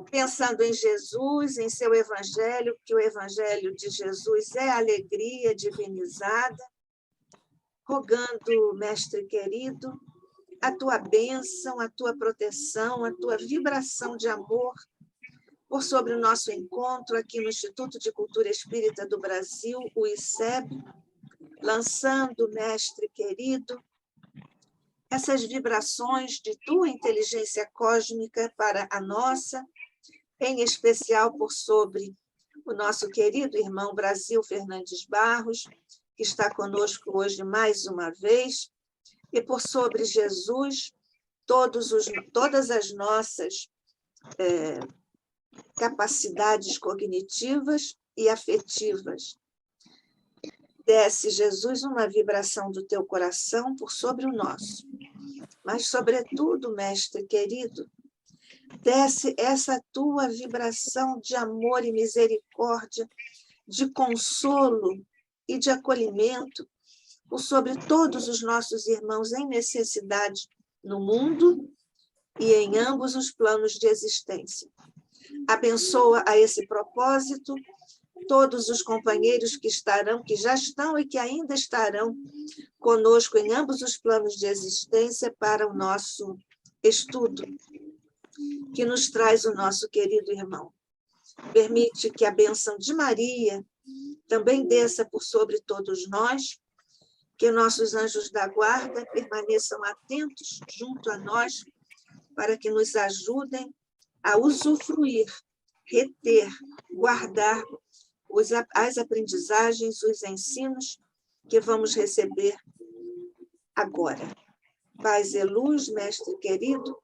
pensando em Jesus, em seu Evangelho, que o Evangelho de Jesus é alegria divinizada, rogando, Mestre querido, a tua bênção, a tua proteção, a tua vibração de amor por sobre o nosso encontro aqui no Instituto de Cultura Espírita do Brasil, o ICEB, lançando, Mestre querido, essas vibrações de tua inteligência cósmica para a nossa, em especial por sobre o nosso querido irmão Brasil Fernandes Barros, que está conosco hoje mais uma vez, e por sobre Jesus, todas as nossas capacidades cognitivas e afetivas. Desce, Jesus, uma vibração do teu coração por sobre o nosso. Mas, sobretudo, Mestre querido, desce essa tua vibração de amor e misericórdia, de consolo e de acolhimento por sobre todos os nossos irmãos em necessidade no mundo e em ambos os planos de existência. Abençoa a esse propósito todos os companheiros que já estão e que ainda estarão conosco em ambos os planos de existência para o nosso estudo, que nos traz o nosso querido irmão. Permite que a bênção de Maria também desça por sobre todos nós, que nossos anjos da guarda permaneçam atentos junto a nós, para que nos ajudem a usufruir, reter, guardar as aprendizagens, os ensinos que vamos receber agora. Paz e luz, Mestre querido,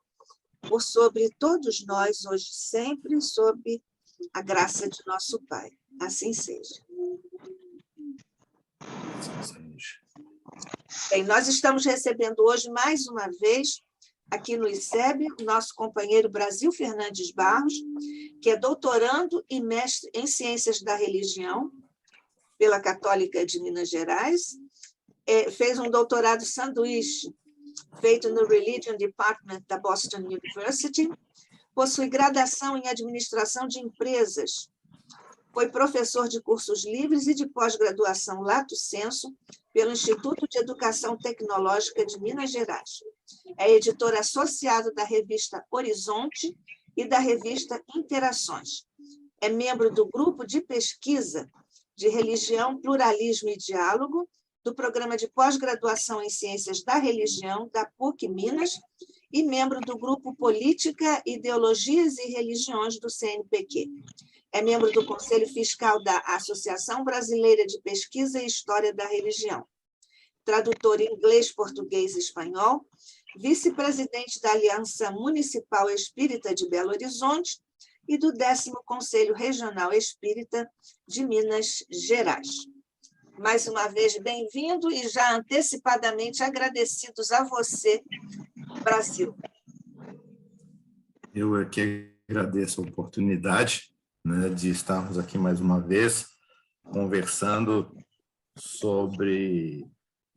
por sobre todos nós, hoje e sempre, sob a graça de nosso Pai. Assim seja. Bem, nós estamos recebendo hoje, mais uma vez, aqui no ICEB, o nosso companheiro Brasil Fernandes Barros, que é doutorando e mestre em Ciências da Religião pela Católica de Minas Gerais, fez um doutorado sanduíche feito no Religion Department da Boston University, possui graduação em Administração de Empresas, foi professor de cursos livres e de pós-graduação lato sensu pelo Instituto de Educação Tecnológica de Minas Gerais. É editor associado da revista Horizonte e da revista Interações. É membro do grupo de pesquisa de Religião, Pluralismo e Diálogo, do programa de pós-graduação em Ciências da Religião da PUC Minas e membro do grupo Política, Ideologias e Religiões do CNPq. É membro do Conselho Fiscal da Associação Brasileira de Pesquisa e História da Religião. Tradutor em inglês, português e espanhol, vice-presidente da Aliança Municipal Espírita de Belo Horizonte e do 10º Conselho Regional Espírita de Minas Gerais. Mais uma vez, bem-vindo e já antecipadamente agradecidos a você, Brasil. Eu aqui agradeço a oportunidade, né, de estarmos aqui mais uma vez conversando sobre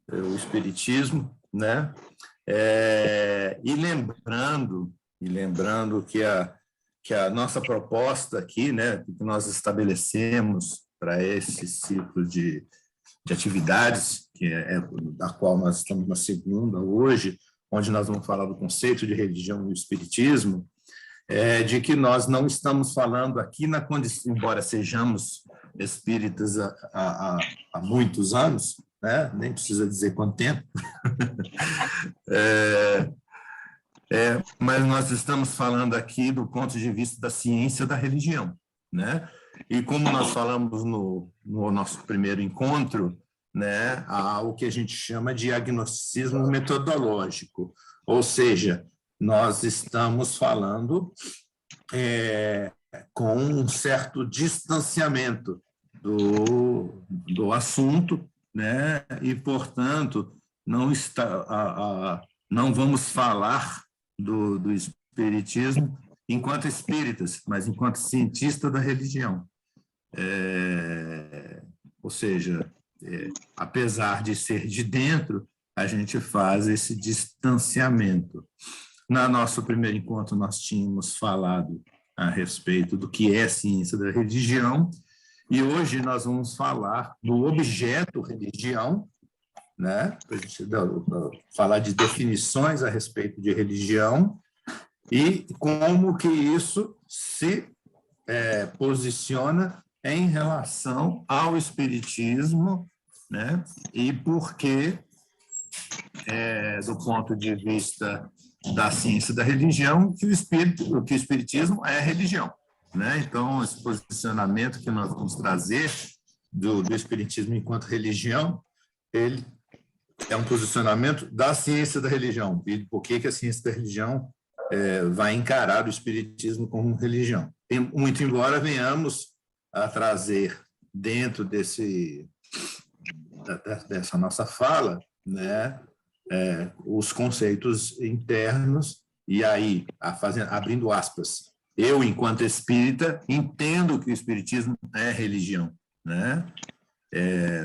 o Espiritismo, né? E lembrando que a nossa proposta aqui, né, que nós estabelecemos para esse ciclo de atividades, da qual nós estamos na segunda hoje, onde nós vamos falar do conceito de religião e espiritismo, de que nós não estamos falando aqui na condição, embora sejamos espíritas há muitos anos, né? Nem precisa dizer quanto tempo, mas nós estamos falando aqui do ponto de vista da ciência da religião, né? E como nós falamos no nosso primeiro encontro, né, há o que a gente chama de agnosticismo metodológico, ou seja, nós estamos falando com um certo distanciamento do assunto, né, e, portanto, não vamos falar do espiritismo enquanto espíritas, mas enquanto cientista da religião. Ou seja, apesar de ser de dentro, a gente faz esse distanciamento. No nosso primeiro encontro, nós tínhamos falado a respeito do que é ciência da religião, e hoje nós vamos falar do objeto religião, né? Para a gente falar de definições a respeito de religião e como que isso se posiciona em relação ao espiritismo, né? E por que, do ponto de vista da ciência da religião, que o espiritismo é religião, né? Então, esse posicionamento que nós vamos trazer do espiritismo enquanto religião, ele é um posicionamento da ciência da religião, e por que a ciência da religião vai encarar o espiritismo como religião. E, muito embora venhamos a trazer dentro dessa nossa fala, né, os conceitos internos, e aí, abrindo aspas, eu, enquanto espírita, entendo que o espiritismo é religião, né?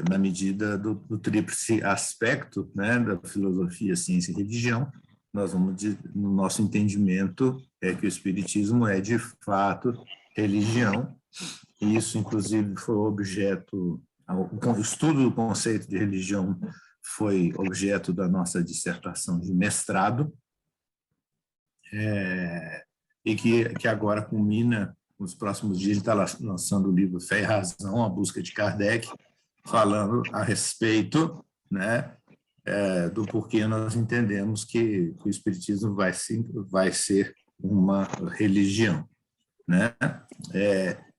Na medida do tríplice aspecto, né, da filosofia, ciência e religião, nós vamos, no nosso entendimento, que o espiritismo é, de fato, religião, e isso, inclusive, foi objeto, o estudo do conceito de religião foi objeto da nossa dissertação de mestrado, e que agora culmina, nos próximos dias, a gente está lançando o livro Fé e Razão, a busca de Kardec, falando a respeito, né, do porquê nós entendemos que o espiritismo vai ser uma religião, né?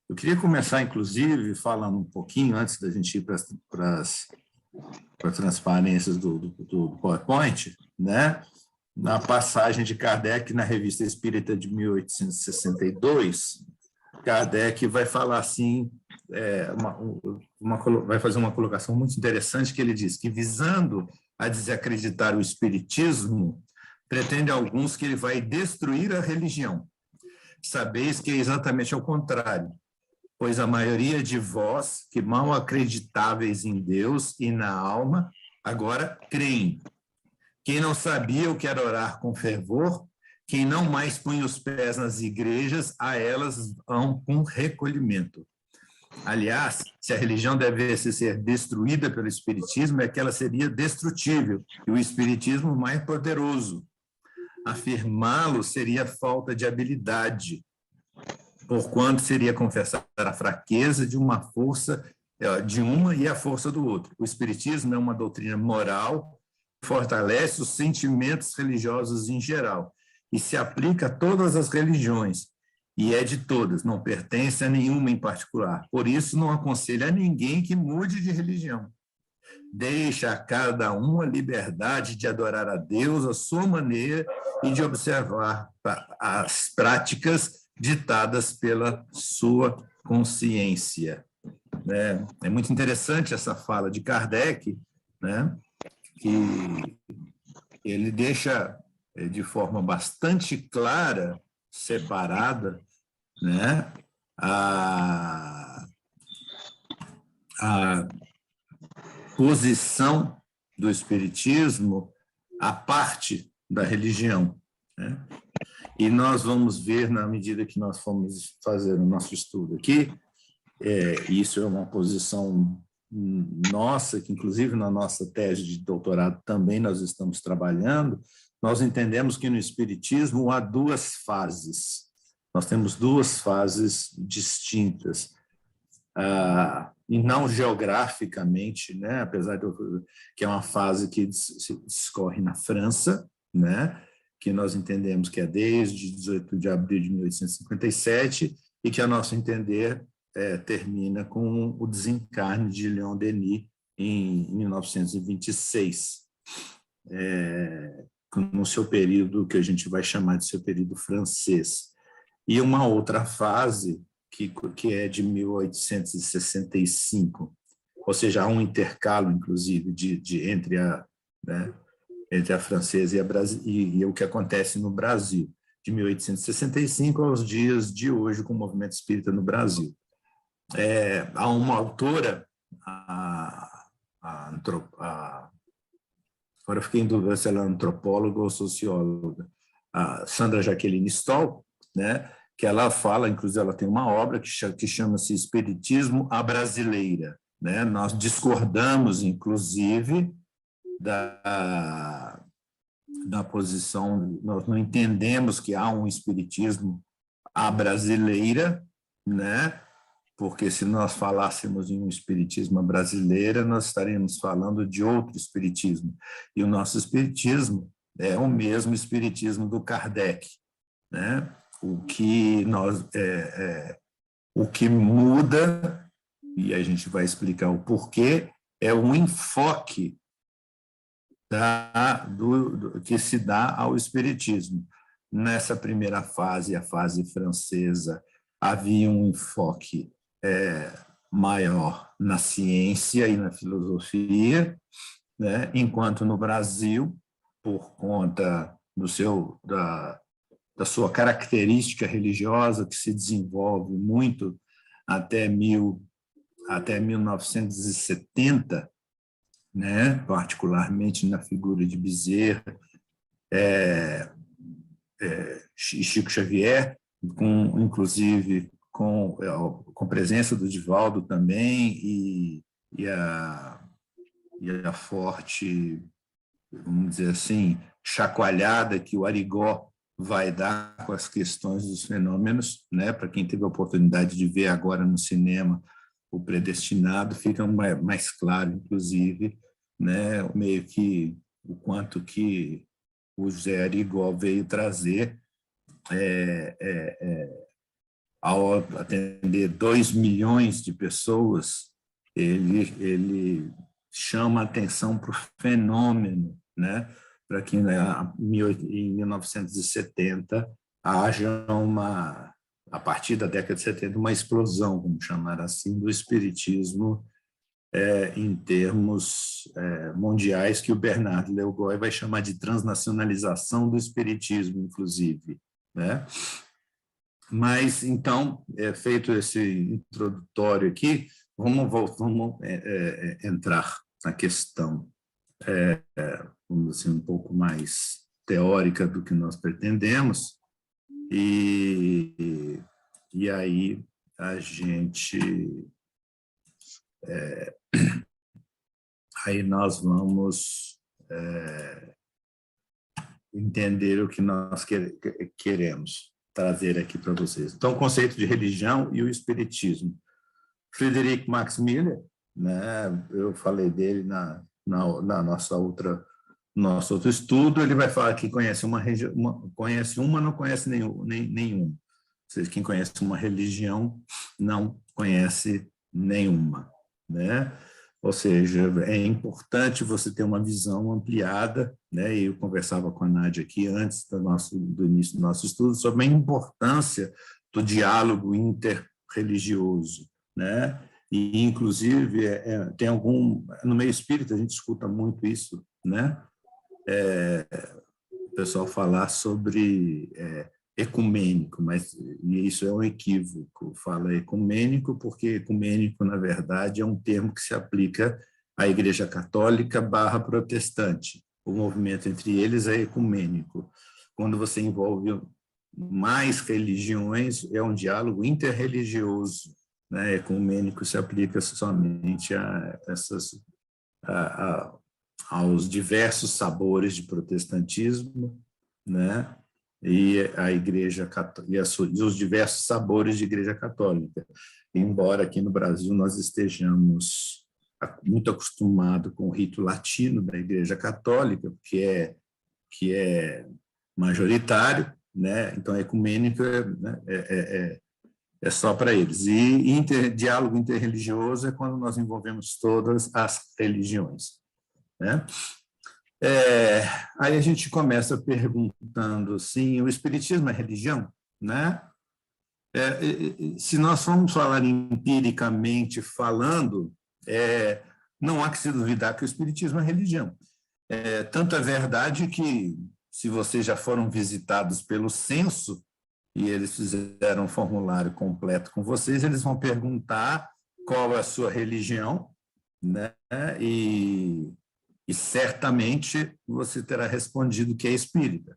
Eu queria começar, inclusive, falando um pouquinho, antes da gente ir para as transparências do PowerPoint, né? Na passagem de Kardec na Revista Espírita de 1862, Kardec vai falar assim, vai fazer uma colocação muito interessante, que ele diz que, visando a desacreditar o espiritismo, pretende alguns que ele vai destruir a religião. Sabeis que é exatamente ao contrário, pois a maioria de vós, que mal acreditáveis em Deus e na alma, agora creem. Quem não sabia o que era orar com fervor, quem não mais punha os pés nas igrejas, a elas vão com recolhimento. Aliás, se a religião devesse ser destruída pelo espiritismo, é que ela seria destrutível, e o espiritismo mais poderoso. Afirmá-lo seria falta de habilidade, porquanto seria confessar a fraqueza de uma força, e a força do outro. O espiritismo é uma doutrina moral, fortalece os sentimentos religiosos em geral, e se aplica a todas as religiões, e é de todas, não pertence a nenhuma em particular. Por isso, não aconselha a ninguém que mude de religião. Deixa a cada um a liberdade de adorar a Deus à sua maneira e de observar as práticas ditadas pela sua consciência. É muito interessante essa fala de Kardec, né, que ele deixa de forma bastante clara, separada, né, a posição do espiritismo à parte da religião, né? E nós vamos ver, na medida que nós formos fazer o nosso estudo aqui, isso é uma posição nossa, que inclusive na nossa tese de doutorado também nós estamos trabalhando. Nós entendemos que no espiritismo há duas fases. Nós temos duas fases distintas, e não geograficamente, né? Apesar de que é uma fase que discorre na França, né? Que nós entendemos que é desde 18 de abril de 1857 e que, a nosso entender, termina com o desencarne de Leon Denis em 1926, no seu período que a gente vai chamar de seu período francês. E uma outra fase que é de 1865, ou seja, há um intercalo, inclusive, entre a francesa e o que acontece no Brasil, de 1865 aos dias de hoje com o movimento espírita no Brasil. Há uma autora, agora eu fiquei em dúvida se ela é antropóloga ou socióloga, a Sandra Jaqueline Stoll, né, que ela fala, inclusive ela tem uma obra que chama-se Espiritismo à Brasileira, né? Nós discordamos, inclusive, da posição, nós não entendemos que há um espiritismo à brasileira, né? Porque se nós falássemos em um espiritismo à brasileira, nós estaríamos falando de outro espiritismo. E o nosso espiritismo é o mesmo espiritismo do Kardec, né? O que muda, e a gente vai explicar o porquê, é um enfoque que se dá ao espiritismo. Nessa primeira fase, a fase francesa, havia um enfoque maior na ciência e na filosofia, né? Enquanto no Brasil, por conta da sua característica religiosa, que se desenvolve muito até 1970, né? Particularmente na figura de Bezerra, Chico Xavier, inclusive com presença do Divaldo também, e a forte, vamos dizer assim, chacoalhada que o Arigó vai dar com as questões dos fenômenos, né? Para quem teve a oportunidade de ver agora no cinema O Predestinado, fica mais claro, inclusive, né? Meio que o quanto que o José Arigó veio trazer ao atender 2 milhões de pessoas, ele chama a atenção para o fenômeno, né? Para que em 1970 haja a partir da década de 70, uma explosão, vamos chamar assim, do espiritismo em termos mundiais, que o Bernardo Leogói vai chamar de transnacionalização do espiritismo, inclusive, né? Mas, então, feito esse introdutório aqui, vamos entrar na questão, vamos dizer, um pouco mais teórica do que nós pretendemos, e aí a gente... aí nós vamos entender o que nós queremos trazer aqui para vocês. Então, o conceito de religião e o espiritismo. Friedrich Max Miller, né, eu falei dele na nosso outro estudo, ele vai falar que conhece uma, não conhece nenhuma. Ou seja, quem conhece uma religião não conhece nenhuma, né? Ou seja, é importante você ter uma visão ampliada, né? Eu conversava com a Nádia aqui antes do início do nosso estudo sobre a importância do diálogo interreligioso, né? E, inclusive, tem no meio espírita a gente escuta muito isso, né? O pessoal falar sobre ecumênico, mas isso é um equívoco. Fala ecumênico porque ecumênico, na verdade, é um termo que se aplica à Igreja Católica / protestante. O movimento entre eles é ecumênico. Quando você envolve mais religiões, é um diálogo interreligioso, né? Ecumênico se aplica somente aos diversos sabores de protestantismo, né? E a Igreja Católica, e os diversos sabores de Igreja Católica. Embora aqui no Brasil nós estejamos muito acostumados com o rito latino da Igreja Católica, que é majoritário, né? Então, ecumênico é só para eles. E diálogo interreligioso é quando nós envolvemos todas as religiões, né? Aí a gente começa perguntando assim, o espiritismo é religião, né? Se nós formos falar empiricamente falando, não há que se duvidar que o espiritismo é religião. Tanto é verdade que, se vocês já foram visitados pelo censo e eles fizeram um formulário completo com vocês, eles vão perguntar qual é a sua religião, né? E certamente você terá respondido que é espírita,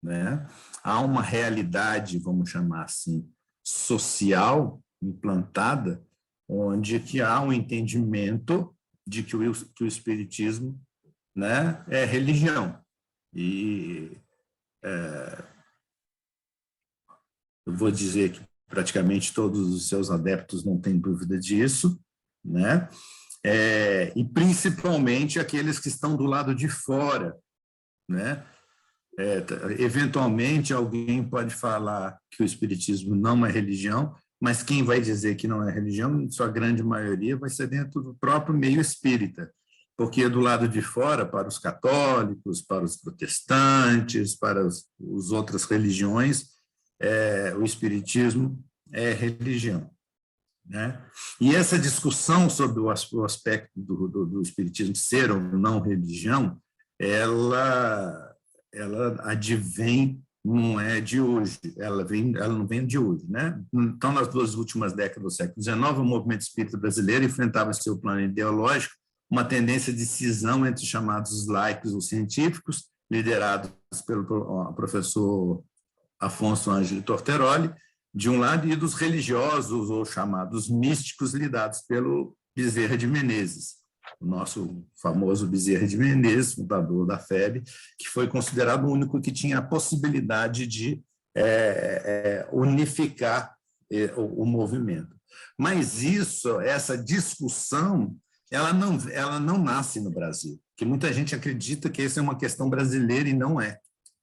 né? Há uma realidade, vamos chamar assim, social implantada, onde que há um entendimento de que o espiritismo, né, é religião. E eu vou dizer que praticamente todos os seus adeptos não têm dúvida disso, né? E principalmente aqueles que estão do lado de fora, né? Eventualmente alguém pode falar que o espiritismo não é religião, mas quem vai dizer que não é religião, em sua grande maioria, vai ser dentro do próprio meio espírita, porque do lado de fora, para os católicos, para os protestantes, para as outras religiões, o espiritismo é religião, né? E essa discussão sobre o aspecto do espiritismo ser ou não religião, ela advém, não é de hoje, ela não vem de hoje, né? Então, nas 2 últimas décadas do século XIX, o movimento espírita brasileiro enfrentava seu plano ideológico uma tendência de cisão entre os chamados laicos ou científicos, liderados pelo professor Afonso Ângelo Torteroli, de um lado, e dos religiosos ou chamados místicos, lidados pelo Bezerra de Menezes, o nosso famoso Bezerra de Menezes, fundador da FEB, que foi considerado o único que tinha a possibilidade de unificar o movimento. Mas essa discussão, ela não nasce no Brasil, porque muita gente acredita que essa é uma questão brasileira e não é,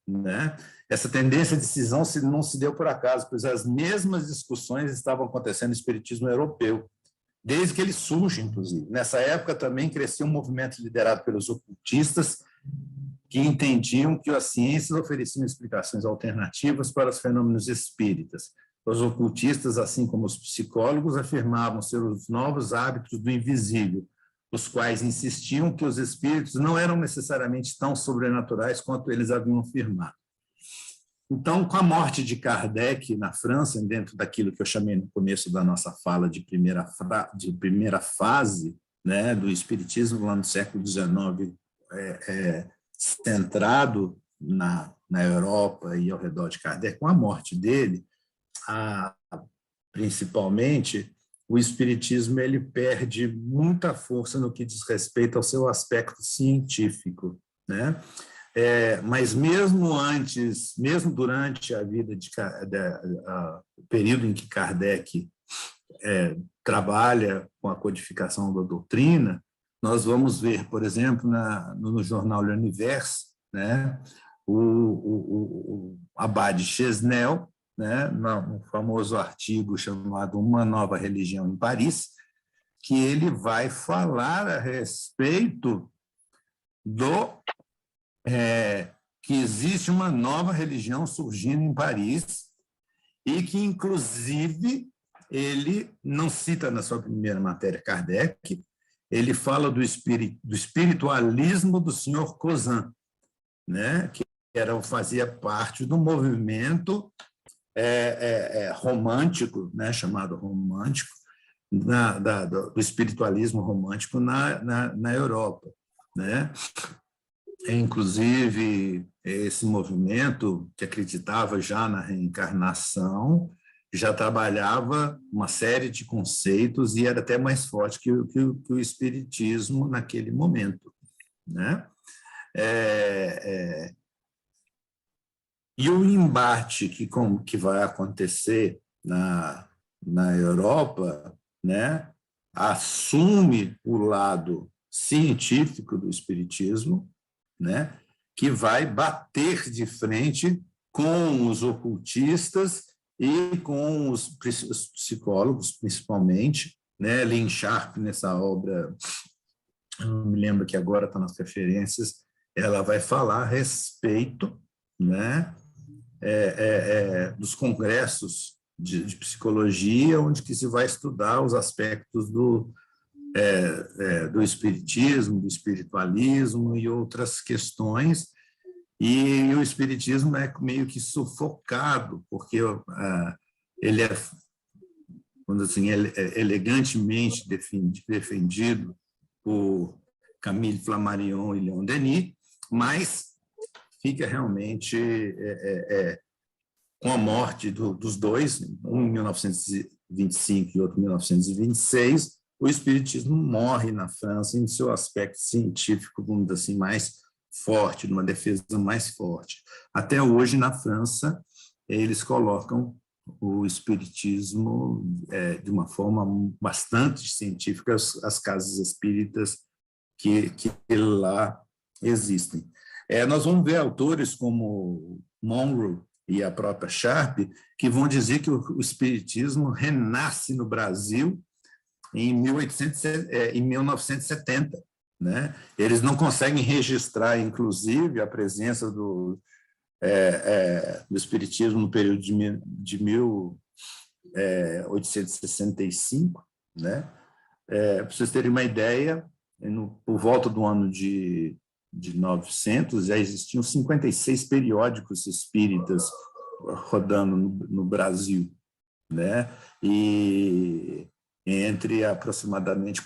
né? Essa tendência de cisão não se deu por acaso, pois as mesmas discussões estavam acontecendo no espiritismo europeu, desde que ele surge, inclusive. Nessa época também crescia um movimento liderado pelos ocultistas, que entendiam que as ciências ofereciam explicações alternativas para os fenômenos espíritas. Os ocultistas, assim como os psicólogos, afirmavam ser os novos hábitos do invisível, os quais insistiam que os espíritos não eram necessariamente tão sobrenaturais quanto eles haviam afirmado. Então, com a morte de Kardec na França, dentro daquilo que eu chamei no começo da nossa fala de primeira fase, né, do espiritismo lá no século XIX, centrado na Europa e ao redor de Kardec, com a morte dele, principalmente, o espiritismo ele perde muita força no que diz respeito ao seu aspecto científico, né? Mas mesmo durante a vida o período em que Kardec trabalha com a codificação da doutrina, nós vamos ver, por exemplo, no jornal L'Univers, né, o Abade Chesnel, né, um famoso artigo chamado Uma Nova Religião em Paris, que ele vai falar a respeito que existe uma nova religião surgindo em Paris e que, inclusive, ele não cita na sua primeira matéria Kardec, ele fala do espiritualismo do senhor Cousin, né, que fazia parte do movimento romântico, né, chamado romântico, do espiritualismo romântico na Europa, né? Inclusive, esse movimento que acreditava já na reencarnação, já trabalhava uma série de conceitos e era até mais forte que o espiritismo naquele momento, né? E o embate que vai acontecer na Europa, né, assume o lado científico do espiritismo, né, que vai bater de frente com os ocultistas e com os psicólogos, principalmente, né? Lynn Sharp, nessa obra, eu não me lembro que agora está nas referências, ela vai falar a respeito, né, dos congressos de psicologia, onde que se vai estudar os aspectos do espiritismo, do espiritualismo e outras questões, e o espiritismo é meio que sufocado, porque ele vamos dizer assim, elegantemente defendido por Camille Flammarion e Leon Denis, mas fica realmente com a morte dos dois, um em 1925 e outro em 1926, o espiritismo morre na França em seu aspecto científico, vamos dizer assim, mais forte, de uma defesa mais forte. Até hoje, na França, eles colocam o espiritismo de uma forma bastante científica, as casas espíritas que lá existem. Nós vamos ver autores como Monroe e a própria Sharp, que vão dizer que o espiritismo renasce no Brasil em 1970. Né? Eles não conseguem registrar, inclusive, a presença do espiritismo no período de 1865. Né? Para vocês terem uma ideia, por volta do ano de 900, já existiam 56 periódicos espíritas rodando no Brasil, né? E entre aproximadamente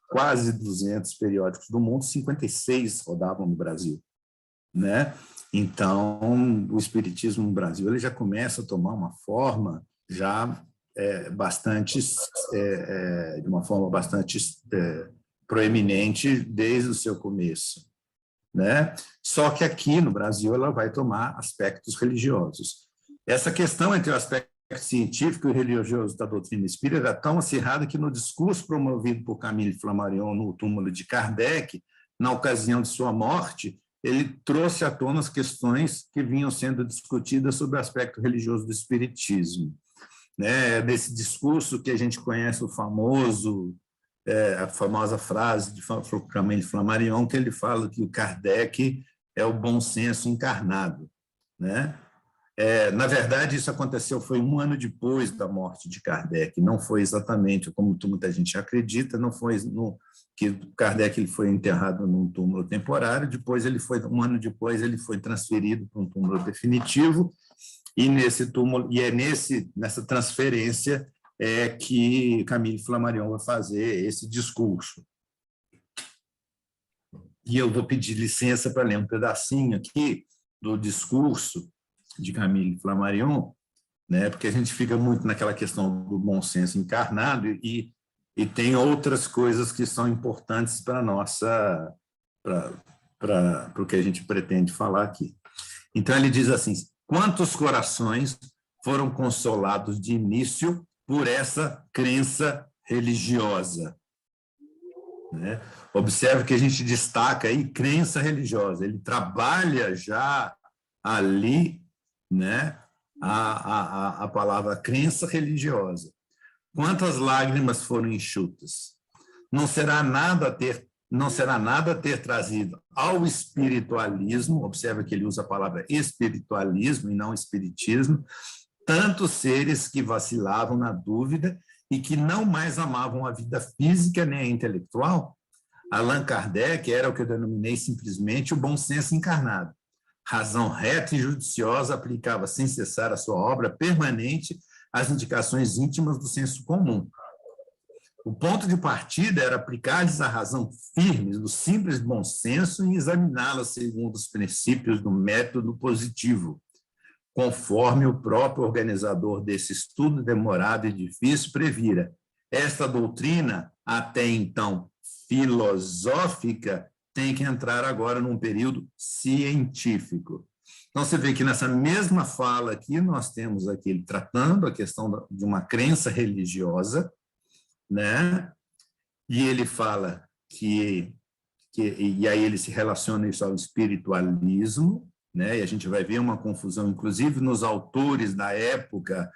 quase 200 periódicos do mundo, 56 rodavam no Brasil, né? Então, o espiritismo no Brasil ele já começa a tomar uma forma já bastante, de uma forma bastante proeminente desde o seu começo, né? Só que aqui no Brasil ela vai tomar aspectos religiosos. Essa questão entre o aspecto científico e religioso da doutrina espírita é tão acirrada que no discurso promovido por Camille Flammarion no túmulo de Kardec, na ocasião de sua morte, ele trouxe à tona as questões que vinham sendo discutidas sobre o aspecto religioso do espiritismo. Né? Nesse discurso que a gente conhece a famosa frase de Camille Flammarion, que ele fala que o Kardec é o bom senso encarnado. Né? Na verdade, isso aconteceu, foi um ano depois da morte de Kardec, não foi exatamente como muita gente acredita, não foi que Kardec ele foi enterrado num túmulo temporário, um ano depois ele foi transferido para um túmulo definitivo, e nesse túmulo, nessa transferência que Camille Flammarion vai fazer esse discurso. E eu vou pedir licença para ler um pedacinho aqui do discurso de Camille Flammarion, né, porque a gente fica muito naquela questão do bom senso encarnado e tem outras coisas que são importantes para o que a gente pretende falar aqui. Então, ele diz assim: quantos corações foram consolados de início por essa crença religiosa? Né? Observe que a gente destaca aí crença religiosa, ele trabalha já ali, né, a palavra crença religiosa. Quantas lágrimas foram enxutas? Não será nada a ter trazido ao espiritualismo, observa que ele usa a palavra espiritualismo e não espiritismo, tantos seres que vacilavam na dúvida e que não mais amavam a vida física nem a intelectual. Allan Kardec era o que eu denominei simplesmente o bom senso encarnado. Razão reta e judiciosa aplicava sem cessar a sua obra permanente às indicações íntimas do senso comum. O ponto de partida era aplicar-lhes a razão firme do simples bom senso e examiná-la segundo os princípios do método positivo, conforme o próprio organizador desse estudo demorado e difícil previra. Esta doutrina, até então filosófica, tem que entrar agora num período científico. Então, você vê que nessa mesma fala aqui, nós temos aqui ele tratando a questão de uma crença religiosa, né? E ele fala e aí ele se relaciona isso ao espiritualismo, né? E a gente vai ver uma confusão, inclusive nos autores da época,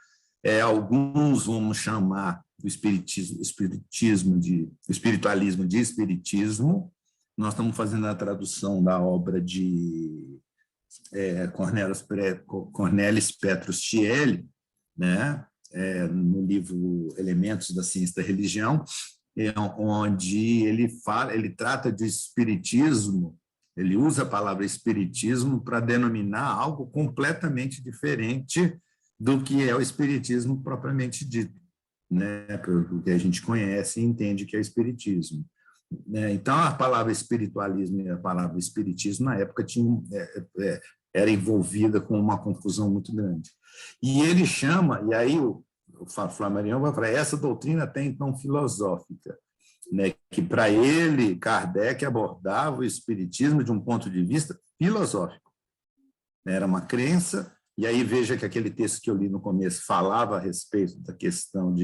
alguns vamos chamar o espiritualismo de espiritismo. Nós estamos fazendo a tradução da obra de Cornelis Petrus Thiele, né? No livro Elementos da Ciência da Religião, onde ele trata de espiritismo, ele usa a palavra espiritismo para denominar algo completamente diferente do que é o espiritismo propriamente dito, né? O que a gente conhece e entende que é o espiritismo. né? Então, a palavra espiritualismo e a palavra espiritismo, na época, era envolvida com uma confusão muito grande. E ele chama, e aí o Flammarion vai falar, essa doutrina até então filosófica, né, que para ele, Kardec abordava o espiritismo de um ponto de vista filosófico. Era uma crença, e aí veja que aquele texto que eu li no começo falava a respeito da questão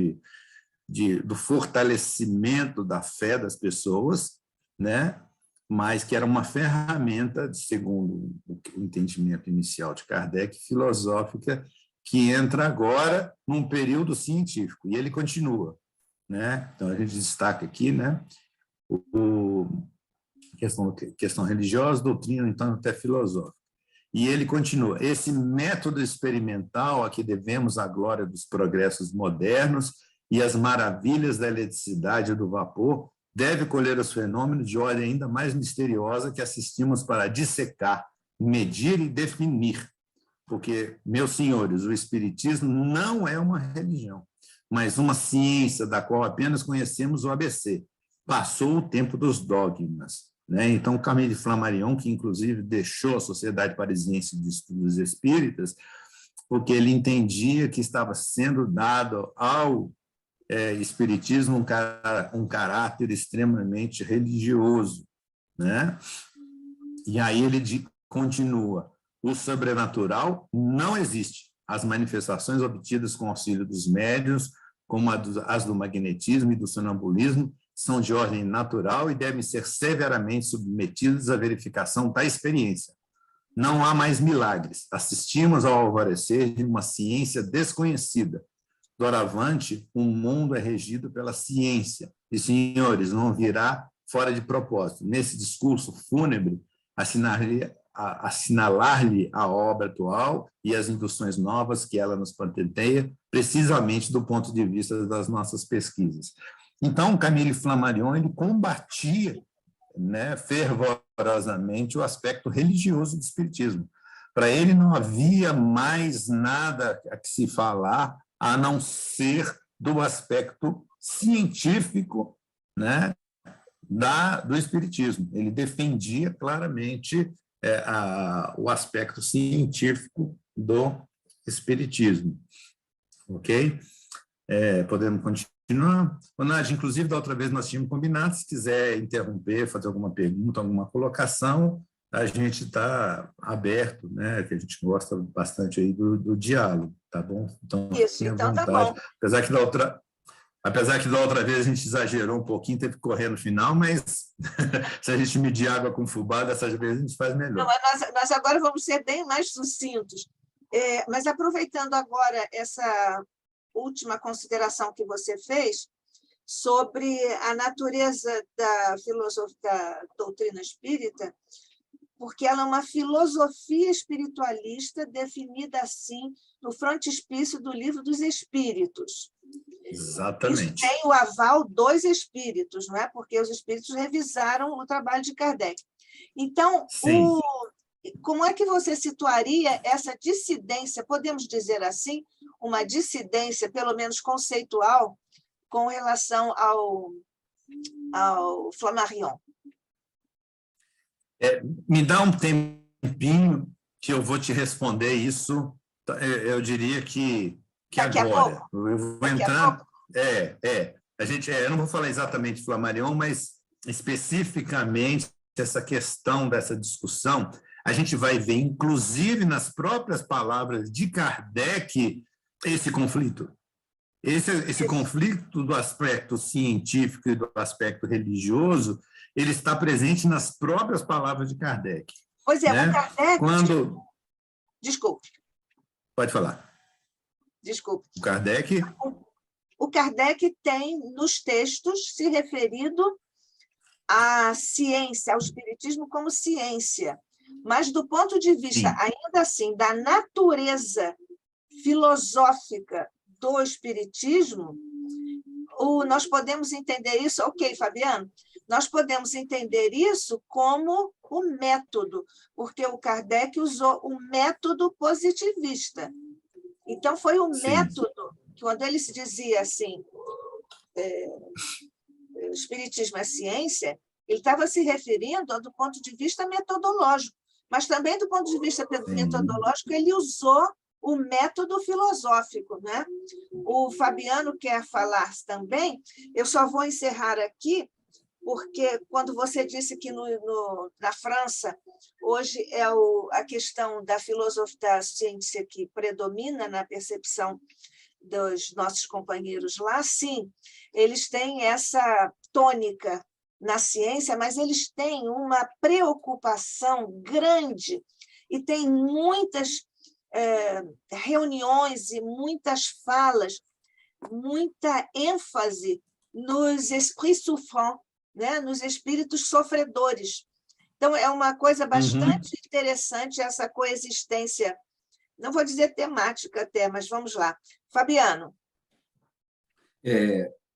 do fortalecimento da fé das pessoas, né, mas que era uma ferramenta, segundo o entendimento inicial de Kardec, filosófica, que entra agora num período científico, e ele continua, né? Então, a gente destaca aqui, né, questão religiosa, doutrina, então, até filosófica. E ele continua, esse método experimental a que devemos a glória dos progressos modernos e as maravilhas da eletricidade e do vapor, deve colher os fenômenos de ordem ainda mais misteriosa que assistimos para dissecar, medir e definir. Porque, meus senhores, o espiritismo não é uma religião, mas uma ciência da qual apenas conhecemos o ABC. Passou o tempo dos dogmas, né? Então, Camille Flammarion, que inclusive deixou a Sociedade Parisiense de Estudos Espíritas, porque ele entendia que estava sendo dado ao espiritismo um caráter extremamente religioso, né? E aí ele continua, o sobrenatural não existe. As manifestações obtidas com auxílio dos médiuns, como as do magnetismo e do sonambulismo, são de ordem natural e devem ser severamente submetidas à verificação da experiência. Não há mais milagres. Assistimos ao alvorecer de uma ciência desconhecida. Doravante, o mundo é regido pela ciência. E, senhores, não virá fora de propósito. Nesse discurso fúnebre, assinalar-lhe a obra atual e as induções novas que ela nos patenteia, precisamente do ponto de vista das nossas pesquisas. Então, Camille Flammarion ele combatia, né, fervorosamente o aspecto religioso do espiritismo. Para ele não havia mais nada a que se falar a não ser do aspecto científico, né, do espiritismo. Ele defendia claramente o aspecto científico do espiritismo. Ok? Podemos continuar? Nádia, inclusive, da outra vez nós tínhamos combinado, se quiser interromper, fazer alguma pergunta, alguma colocação, a gente está aberto, né? Que a gente gosta bastante aí do diálogo, tá bom? Então, isso, então tá bom. Apesar que da outra vez a gente exagerou um pouquinho, teve que correr no final, mas se a gente medir água com fubá, dessa vez a gente faz melhor. Não, nós agora vamos ser bem mais sucintos. Mas aproveitando agora essa última consideração que você fez sobre a natureza da doutrina espírita, porque ela é uma filosofia espiritualista definida assim no frontispício do Livro dos Espíritos. Exatamente. Isso tem o aval dos espíritos, não é? Porque os espíritos revisaram o trabalho de Kardec. Então, como é que você situaria essa dissidência, podemos dizer assim, uma dissidência, pelo menos conceitual, com relação ao Flammarion? Me dá um tempinho que eu vou te responder isso, eu diria que agora. Eu vou entrar... eu não vou falar exatamente de Flammarion, mas especificamente essa questão dessa discussão, a gente vai ver, inclusive nas próprias palavras de Kardec, esse conflito. Esse conflito do aspecto científico e do aspecto religioso, ele está presente nas próprias palavras de Kardec. Pois é, né? O Kardec... Desculpe. Pode falar. Desculpe. O Kardec tem, nos textos, se referido à ciência, ao espiritismo como ciência. Mas, do ponto de vista, ainda assim, da natureza filosófica do espiritismo, nós podemos entender isso, ok, Fabiano? Nós podemos entender isso como o método, porque o Kardec usou o método positivista. Então, foi o método, quando ele se dizia assim, o Espiritismo é ciência, ele estava se referindo do ponto de vista metodológico, mas também do ponto de vista metodológico ele usou o método filosófico, né? O Fabiano quer falar também, eu só vou encerrar aqui, porque quando você disse que na França hoje é a questão da filosofia da ciência que predomina na percepção dos nossos companheiros lá, sim, eles têm essa tônica na ciência, mas eles têm uma preocupação grande e têm muitas reuniões e muitas falas, muita ênfase nos esprits souffrants, né? Nos espíritos sofredores. Então, é uma coisa bastante interessante essa coexistência, não vou dizer temática até, mas vamos lá. Fabiano.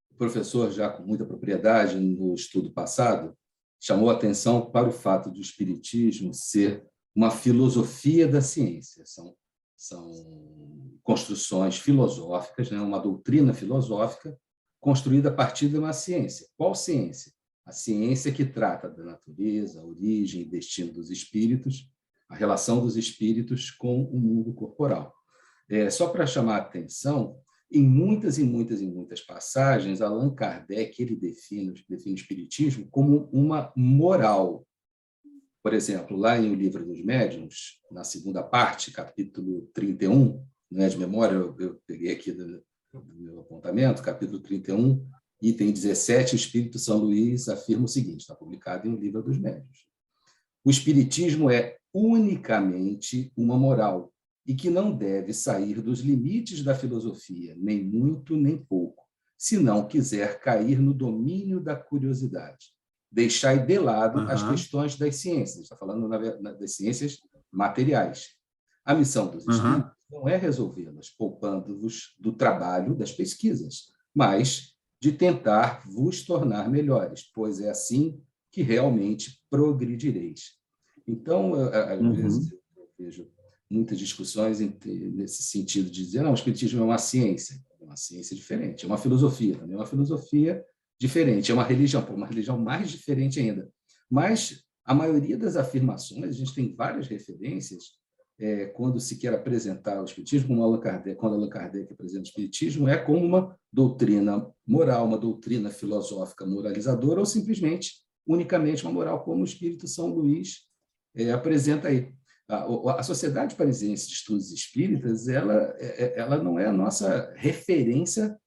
O professor, já com muita propriedade no estudo passado, chamou a atenção para o fato do espiritismo ser uma filosofia da ciência. São construções filosóficas, né? Uma doutrina filosófica construída a partir de uma ciência. Qual ciência? A ciência que trata da natureza, a origem e destino dos espíritos, a relação dos espíritos com o mundo corporal. Só para chamar a atenção, em muitas passagens, Allan Kardec ele define o espiritismo como uma moral. Por exemplo, lá em O Livro dos Médiuns, na segunda parte, capítulo 31, não é de memória, eu peguei aqui do meu apontamento, capítulo 31, item 17, o Espírito São Luís afirma o seguinte, está publicado em O Livro dos Médiuns. O espiritismo é unicamente uma moral e que não deve sair dos limites da filosofia, nem muito nem pouco, se não quiser cair no domínio da curiosidade. Deixai de lado as questões das ciências, está falando das ciências materiais. A missão dos espíritos não é resolvê-las, poupando-vos do trabalho das pesquisas, mas de tentar vos tornar melhores, pois é assim que realmente progredireis. Então, às vezes, eu vejo muitas discussões nesse sentido de dizer, não, o espiritismo é uma ciência diferente, é uma filosofia, também é uma filosofia diferente, é uma religião mais diferente ainda. Mas a maioria das afirmações, a gente tem várias referências, quando se quer apresentar o espiritismo, quando Allan Kardec apresenta o espiritismo, é como uma doutrina moral, uma doutrina filosófica moralizadora, ou simplesmente, unicamente uma moral, como o Espírito São Luís apresenta aí. A Sociedade Parisiense de Estudos Espíritas, ela não é a nossa referência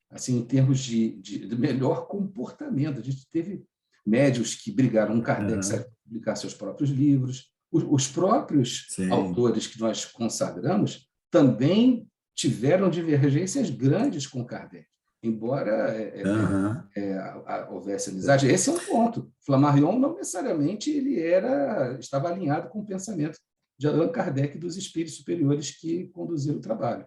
assim, em termos de melhor comportamento. A gente teve médiuns que brigaram com Kardec para publicar seus próprios livros. Os próprios autores que nós consagramos também tiveram divergências grandes com Kardec, embora houvesse amizade. Esse é um ponto. Flammarion não necessariamente estava alinhado com o pensamento de Allan Kardec e dos espíritos superiores que conduziram o trabalho.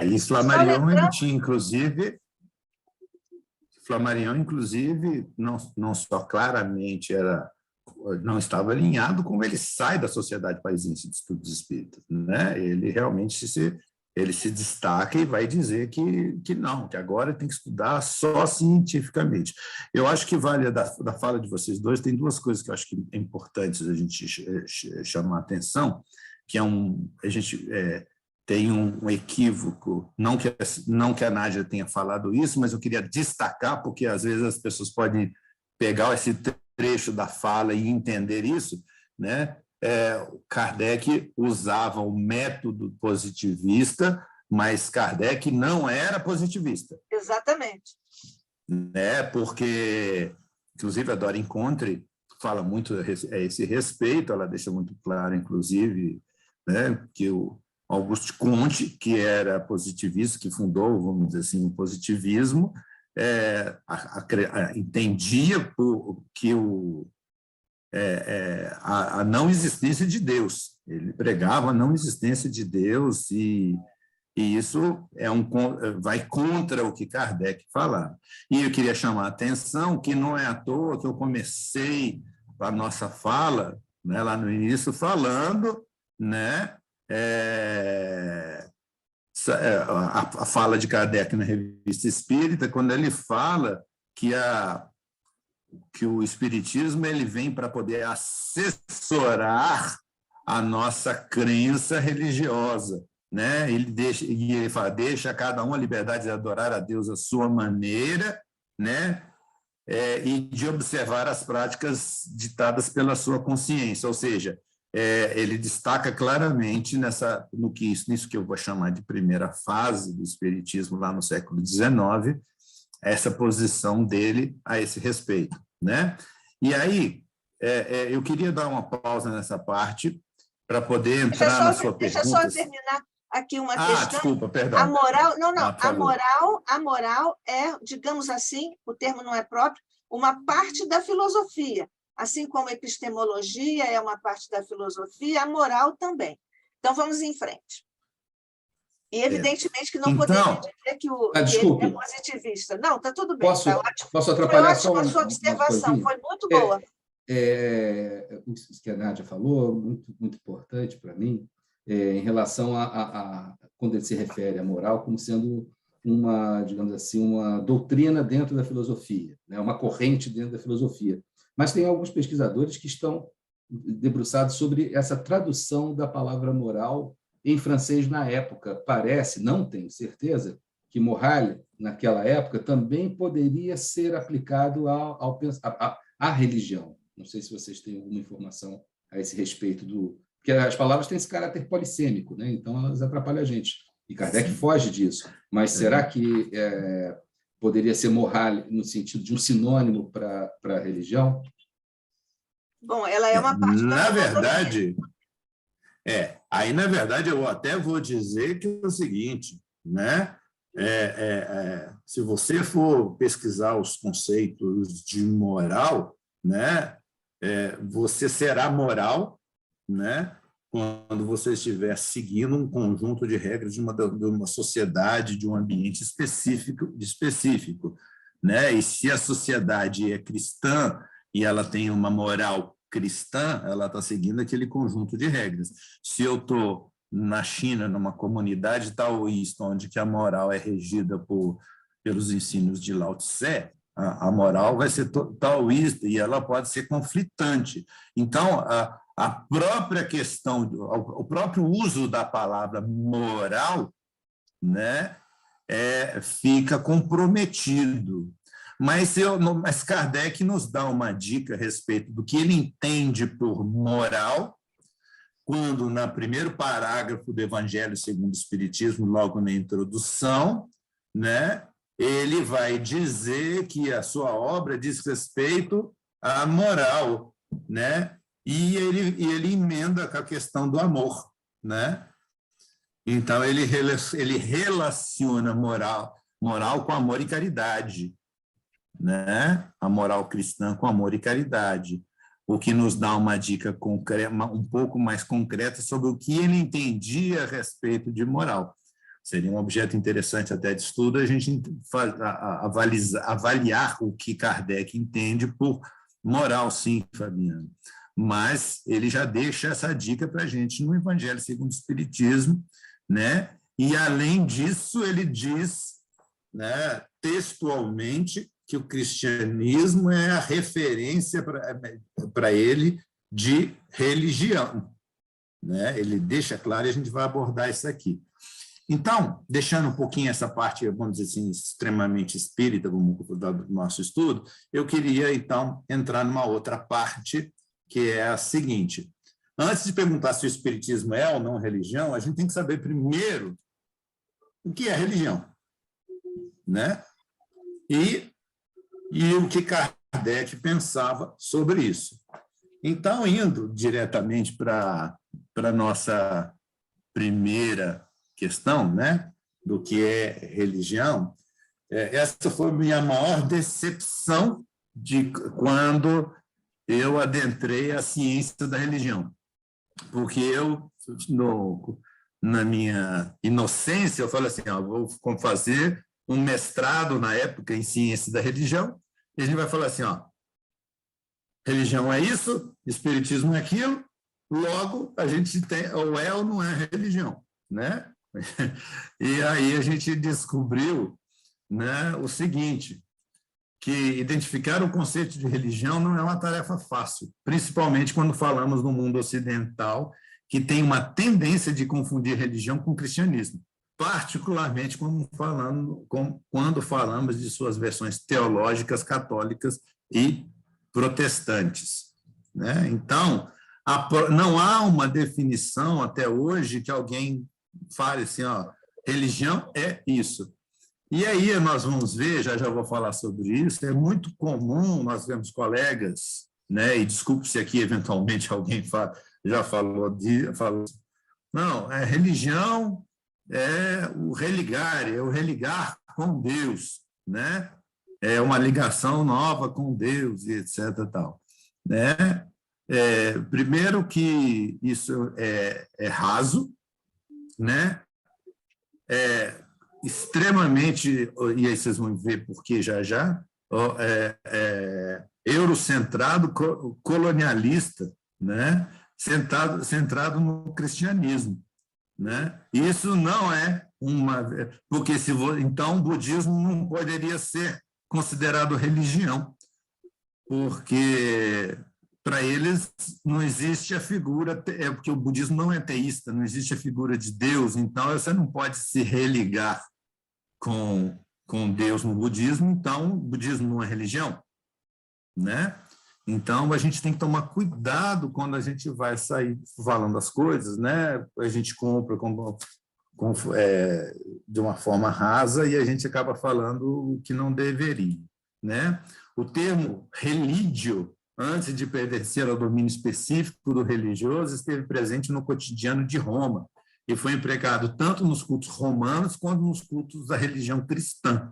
E Flammarion, ele tinha, inclusive, não só claramente não estava alinhado, como ele sai da Sociedade Parisiense de Estudos Espíritas, né? Ele realmente se destaca e vai dizer que não, que agora tem que estudar só cientificamente. Eu acho que vale da fala de vocês dois, tem duas coisas que eu acho que é importantes a gente chamar a atenção, que a gente tem um equívoco, não que a Nádia tenha falado isso, mas eu queria destacar, porque às vezes as pessoas podem pegar esse trecho da fala e entender isso, né? Kardec usava o método positivista, mas Kardec não era positivista. Exatamente. Né? Porque, inclusive, a Dora Encontre fala muito a esse respeito, ela deixa muito claro, inclusive, né, que o Auguste Comte, que era positivista, que fundou, vamos dizer assim, o positivismo, entendia que a não existência de Deus. Ele pregava a não existência de Deus e isso vai contra o que Kardec falava. E eu queria chamar a atenção que não é à toa que eu comecei a nossa fala, né, lá no início, falando, né, a fala de Kardec na Revista Espírita, quando ele fala que o Espiritismo ele vem para poder assessorar a nossa crença religiosa, né? Ele fala, deixa a cada um a liberdade de adorar a Deus à sua maneira, né? E de observar as práticas ditadas pela sua consciência, ou seja, ele destaca claramente nisso que eu vou chamar de primeira fase do Espiritismo lá no século XIX, essa posição dele a esse respeito, né? E aí, eu queria dar uma pausa nessa parte para poder entrar na sua pergunta. Deixa eu só terminar aqui uma questão. Desculpa, perdão. A moral, a moral é, digamos assim, o termo não é próprio, uma parte da filosofia. Assim como a epistemologia é uma parte da filosofia, a moral também. Então, vamos em frente. E, evidentemente, que não poderia dizer que ele é positivista. Não, está tudo bem. Posso atrapalhar só uma sua observação, foi muito boa. O que a Nádia falou, muito, muito importante para mim, em relação a quando ele se refere à moral como sendo uma, digamos assim, uma doutrina dentro da filosofia, né? Uma corrente dentro da filosofia. Mas tem alguns pesquisadores que estão debruçados sobre essa tradução da palavra moral em francês na época. Parece, não tenho certeza, que moral, naquela época, também poderia ser aplicado à religião. Não sei se vocês têm alguma informação a esse respeito porque as palavras têm esse caráter polissêmico, né? Então elas atrapalham a gente. E Kardec foge disso. Mas será que poderia ser moral no sentido de um sinônimo para a religião? Bom, ela é uma parte da verdade, aí, na verdade, eu até vou dizer que é o seguinte, né? Se você for pesquisar os conceitos de moral, né? Você será moral, né? Quando você estiver seguindo um conjunto de regras de uma sociedade, de um ambiente específico, né? E se a sociedade é cristã e ela tem uma moral cristã, ela está seguindo aquele conjunto de regras. Se eu estou na China, numa comunidade taoísta, onde que a moral é regida pelos ensinos de Lao Tse, a moral vai ser taoísta e ela pode ser conflitante. Então, a própria questão, o próprio uso da palavra moral, né, fica comprometido. Mas Kardec nos dá uma dica a respeito do que ele entende por moral, quando, no primeiro parágrafo do Evangelho segundo o Espiritismo, logo na introdução, né, ele vai dizer que a sua obra diz respeito à moral, né? E ele emenda com a questão do amor, né? Então, ele relaciona moral com amor e caridade, né? A moral cristã com amor e caridade, o que nos dá uma dica concreta, um pouco mais concreta sobre o que ele entendia a respeito de moral. Seria um objeto interessante até de estudo a gente avaliar o que Kardec entende por moral, sim, Fabiano. Mas ele já deixa essa dica para a gente no Evangelho segundo o Espiritismo, né? E, além disso, ele diz, né, textualmente, que o cristianismo é a referência para ele de religião, né? Ele deixa claro e a gente vai abordar isso aqui. Então, deixando um pouquinho essa parte, vamos dizer assim, extremamente espírita, do nosso estudo, eu queria, então, entrar numa outra parte, que é a seguinte. Antes de perguntar se o espiritismo é ou não religião, a gente tem que saber primeiro o que é religião, né? E o que Kardec pensava sobre isso. Então, indo diretamente para a nossa primeira questão, né, do que é religião, essa foi a minha maior decepção de quando eu adentrei a ciência da religião. Porque eu, na minha inocência, eu falei assim, vou fazer um mestrado na época em ciência da religião, e a gente vai falar assim, religião é isso, espiritismo é aquilo, logo a gente tem ou não é religião, né? E aí a gente descobriu, né, o seguinte, que identificar o conceito de religião não é uma tarefa fácil, principalmente quando falamos no mundo ocidental, que tem uma tendência de confundir religião com cristianismo, particularmente quando falamos de suas versões teológicas, católicas e protestantes, né? Então, não há uma definição até hoje que alguém fale assim, ó, religião é isso. E aí nós vamos ver, já vou falar sobre isso, é muito comum, nós vemos colegas, né, e desculpe se aqui eventualmente alguém já falou, não, religião é o religar com Deus, né? É uma ligação nova com Deus e etc. Tal, né? Primeiro que isso é raso, né? Extremamente, e aí vocês vão ver por que já, eurocentrado, colonialista, né? Centrado no cristianismo, né? Isso não é porque então o budismo não poderia ser considerado religião, porque para eles não existe a figura, porque o budismo não é teísta, não existe a figura de Deus, então você não pode se religar com Deus no budismo, então o budismo não é religião, né? Então a gente tem que tomar cuidado quando a gente vai sair falando as coisas, né? A gente compra de uma forma rasa e a gente acaba falando o que não deveria, né? O termo religio, antes de pertencer ao domínio específico do religioso, esteve presente no cotidiano de Roma e foi empregado tanto nos cultos romanos quanto nos cultos da religião cristã.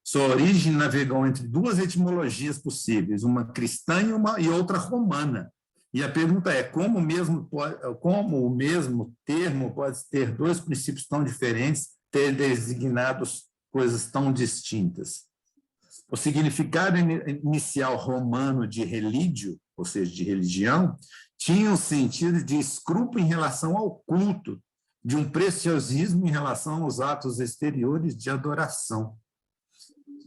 Sua origem navegou entre duas etimologias possíveis, uma cristã e outra romana. E a pergunta é, como o mesmo termo pode ter dois princípios tão diferentes, ter designados coisas tão distintas? O significado inicial romano de religio, ou seja, de religião, tinha um sentido de escrúpulo em relação ao culto, de um preciosismo em relação aos atos exteriores de adoração.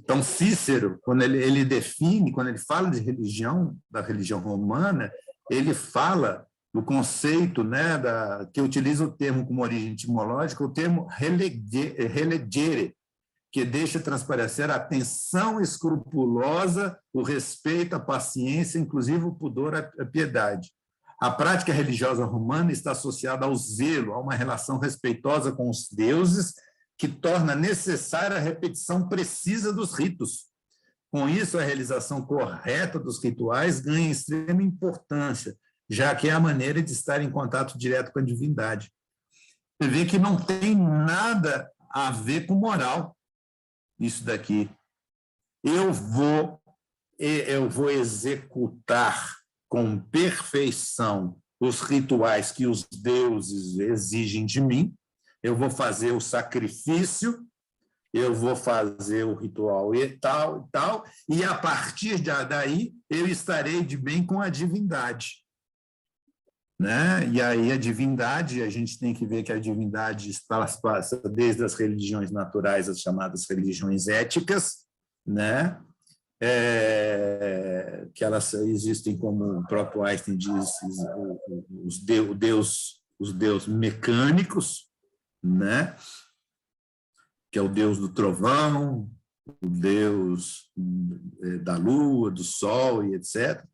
Então, Cícero, quando ele define, quando ele fala de religião, da religião romana, ele fala do conceito, né, que utiliza o termo como origem etimológica, o termo religere, que deixa transparecer a atenção escrupulosa, o respeito, a paciência, inclusive o pudor, a piedade. A prática religiosa romana está associada ao zelo, a uma relação respeitosa com os deuses, que torna necessária a repetição precisa dos ritos. Com isso, a realização correta dos rituais ganha extrema importância, já que é a maneira de estar em contato direto com a divindade. Você vê que não tem nada a ver com moral, isso daqui. Eu vou executar com perfeição os rituais que os deuses exigem de mim, eu vou fazer o sacrifício, eu vou fazer o ritual e tal, e a partir daí eu estarei de bem com a divindade. Né? E aí a divindade, a gente tem que ver que a divindade passa desde as religiões naturais, as chamadas religiões éticas, né? Que elas existem, como o próprio Einstein diz, os deuses mecânicos, né? Que é o deus do trovão, o deus da lua, do sol e etc.,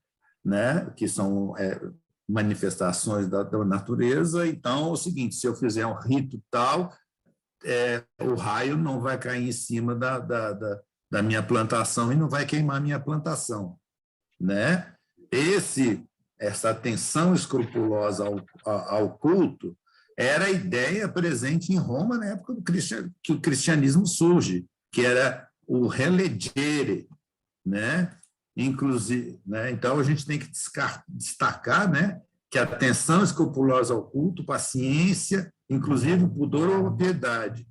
né? Que são manifestações da natureza. Então, é o seguinte, se eu fizer um rito tal, o raio não vai cair em cima da minha plantação e não vai queimar a minha plantação, né? Essa atenção escrupulosa ao culto era a ideia presente em Roma na época que o cristianismo surge, que era o religere, né? Inclusive, né? Então a gente tem que destacar, né, que a atenção escrupulosa ao culto, paciência, inclusive o pudor ou a piedade,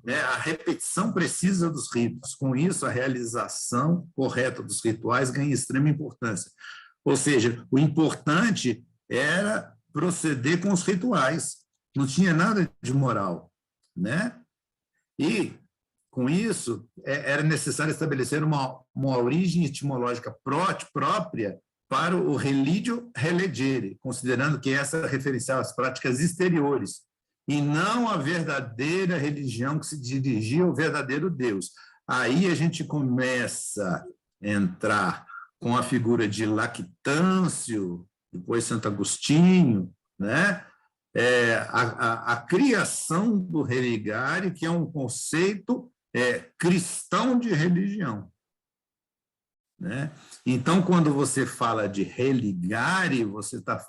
né? A repetição precisa dos ritos. Com isso, a realização correta dos rituais ganha extrema importância. Ou seja, o importante era proceder com os rituais. Não tinha nada de moral. né? E, com isso, era necessário estabelecer uma origem etimológica própria para o religio religere, considerando que essa referenciava as práticas exteriores, e não a verdadeira religião que se dirigia ao verdadeiro Deus. Aí a gente começa a entrar com a figura de Lactâncio, depois Santo Agostinho, né? A criação do religare, que é um conceito cristão de religião, né? Então, quando você fala de religare, você está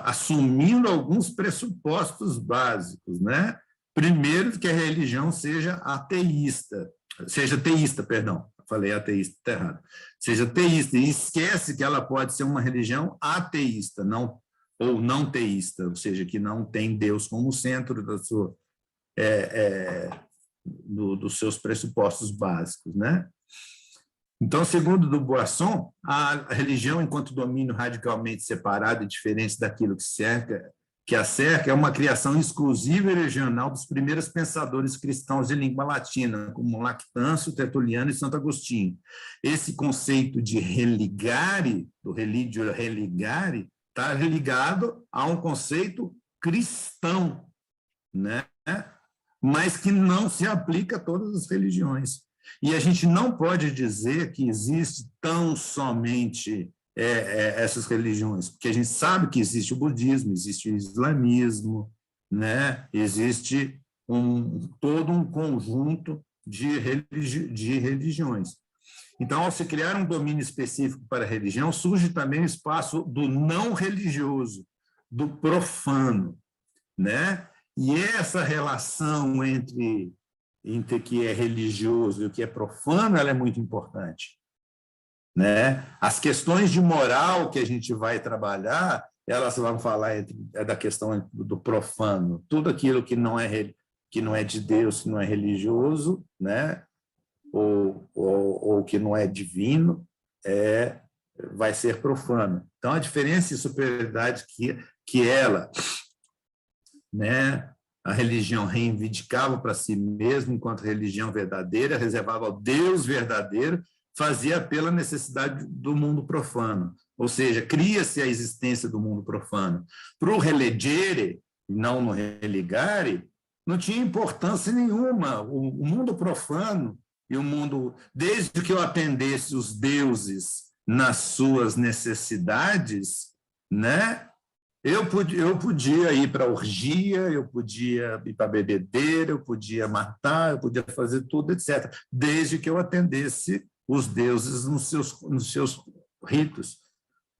assumindo alguns pressupostos básicos, né? Primeiro, que a religião seja teísta, perdão, falei ateísta, está errado, seja teísta, e esquece que ela pode ser uma religião ateísta, ou não teísta, ou seja, que não tem Deus como centro dos seus pressupostos básicos, né? Então, segundo Dubuisson, a religião, enquanto domínio radicalmente separado e diferente daquilo que a cerca, é uma criação exclusiva e regional dos primeiros pensadores cristãos de língua latina, como Lactâncio, Tertuliano e Santo Agostinho. Esse conceito de religare, do religio religare, está ligado a um conceito cristão, né? Mas que não se aplica a todas as religiões. E a gente não pode dizer que existe tão somente essas religiões, porque a gente sabe que existe o budismo, existe o islamismo, né? Existe todo um conjunto de religiões. Então, ao se criar um domínio específico para a religião, surge também o espaço do não religioso, do profano, né? E essa relação entre o que é religioso e o que é profano, ela é muito importante, né? As questões de moral que a gente vai trabalhar, elas vão falar da questão do profano, tudo aquilo que não é de Deus, que não é religioso, né? Ou que não é divino, vai ser profano. Então, a diferença e superioridade que ela, né, a religião reivindicava para si mesma, enquanto religião verdadeira, reservava ao Deus verdadeiro, fazia pela necessidade do mundo profano. Ou seja, cria-se a existência do mundo profano. Para o religere, não no religare, não tinha importância nenhuma. O mundo profano e o mundo, desde que eu atendesse os deuses nas suas necessidades, né? Eu podia ir para a orgia, eu podia ir para a bebedeira, eu podia matar, eu podia fazer tudo, etc., desde que eu atendesse os deuses nos seus ritos.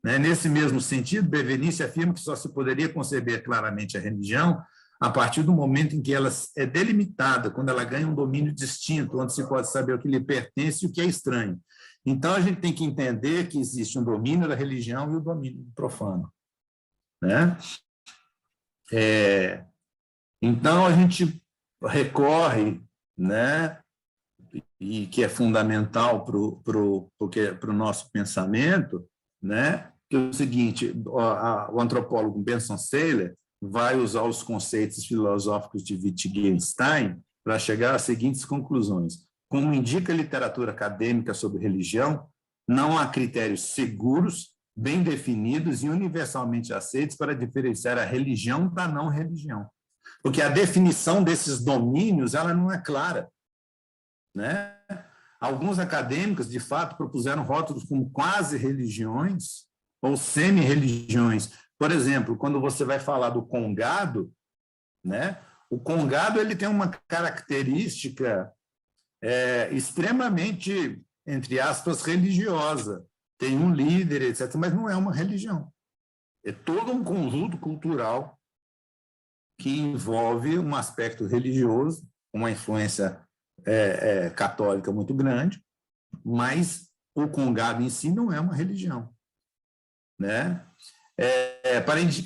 Nesse mesmo sentido, Benveniste afirma que só se poderia conceber claramente a religião a partir do momento em que ela é delimitada, quando ela ganha um domínio distinto, onde se pode saber o que lhe pertence e o que é estranho. Então, a gente tem que entender que existe um domínio da religião e o domínio do profano, né? Então, a gente recorre, né, e que é fundamental para o nosso pensamento, né, que é o seguinte: o antropólogo Benson Saylor vai usar os conceitos filosóficos de Wittgenstein para chegar às seguintes conclusões. Como indica a literatura acadêmica sobre religião, não há critérios seguros, bem definidos e universalmente aceitos para diferenciar a religião da não religião. Porque a definição desses domínios, ela não é clara, né? Alguns acadêmicos, de fato, propuseram rótulos como quase-religiões ou semi-religiões. Por exemplo, quando você vai falar do congado, né? O congado ele tem uma característica extremamente, entre aspas, religiosa. Tem um líder, etc., mas não é uma religião. É todo um conjunto cultural que envolve um aspecto religioso, uma influência católica muito grande, mas o congado em si não é uma religião, né?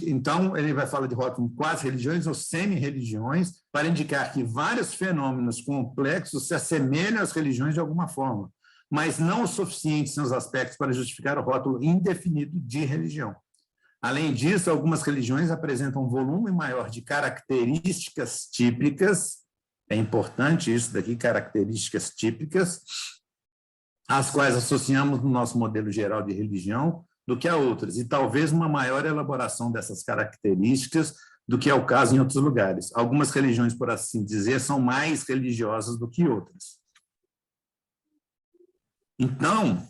Então, ele vai falar de rótulo quase religiões ou semi-religiões para indicar que vários fenômenos complexos se assemelham às religiões de alguma forma, mas não o suficiente em seus aspectos para justificar o rótulo indefinido de religião. Além disso, algumas religiões apresentam um volume maior de características típicas, é importante isso daqui, características típicas, às quais associamos no nosso modelo geral de religião, do que a outras, e talvez uma maior elaboração dessas características do que é o caso em outros lugares. Algumas religiões, por assim dizer, são mais religiosas do que outras. Então,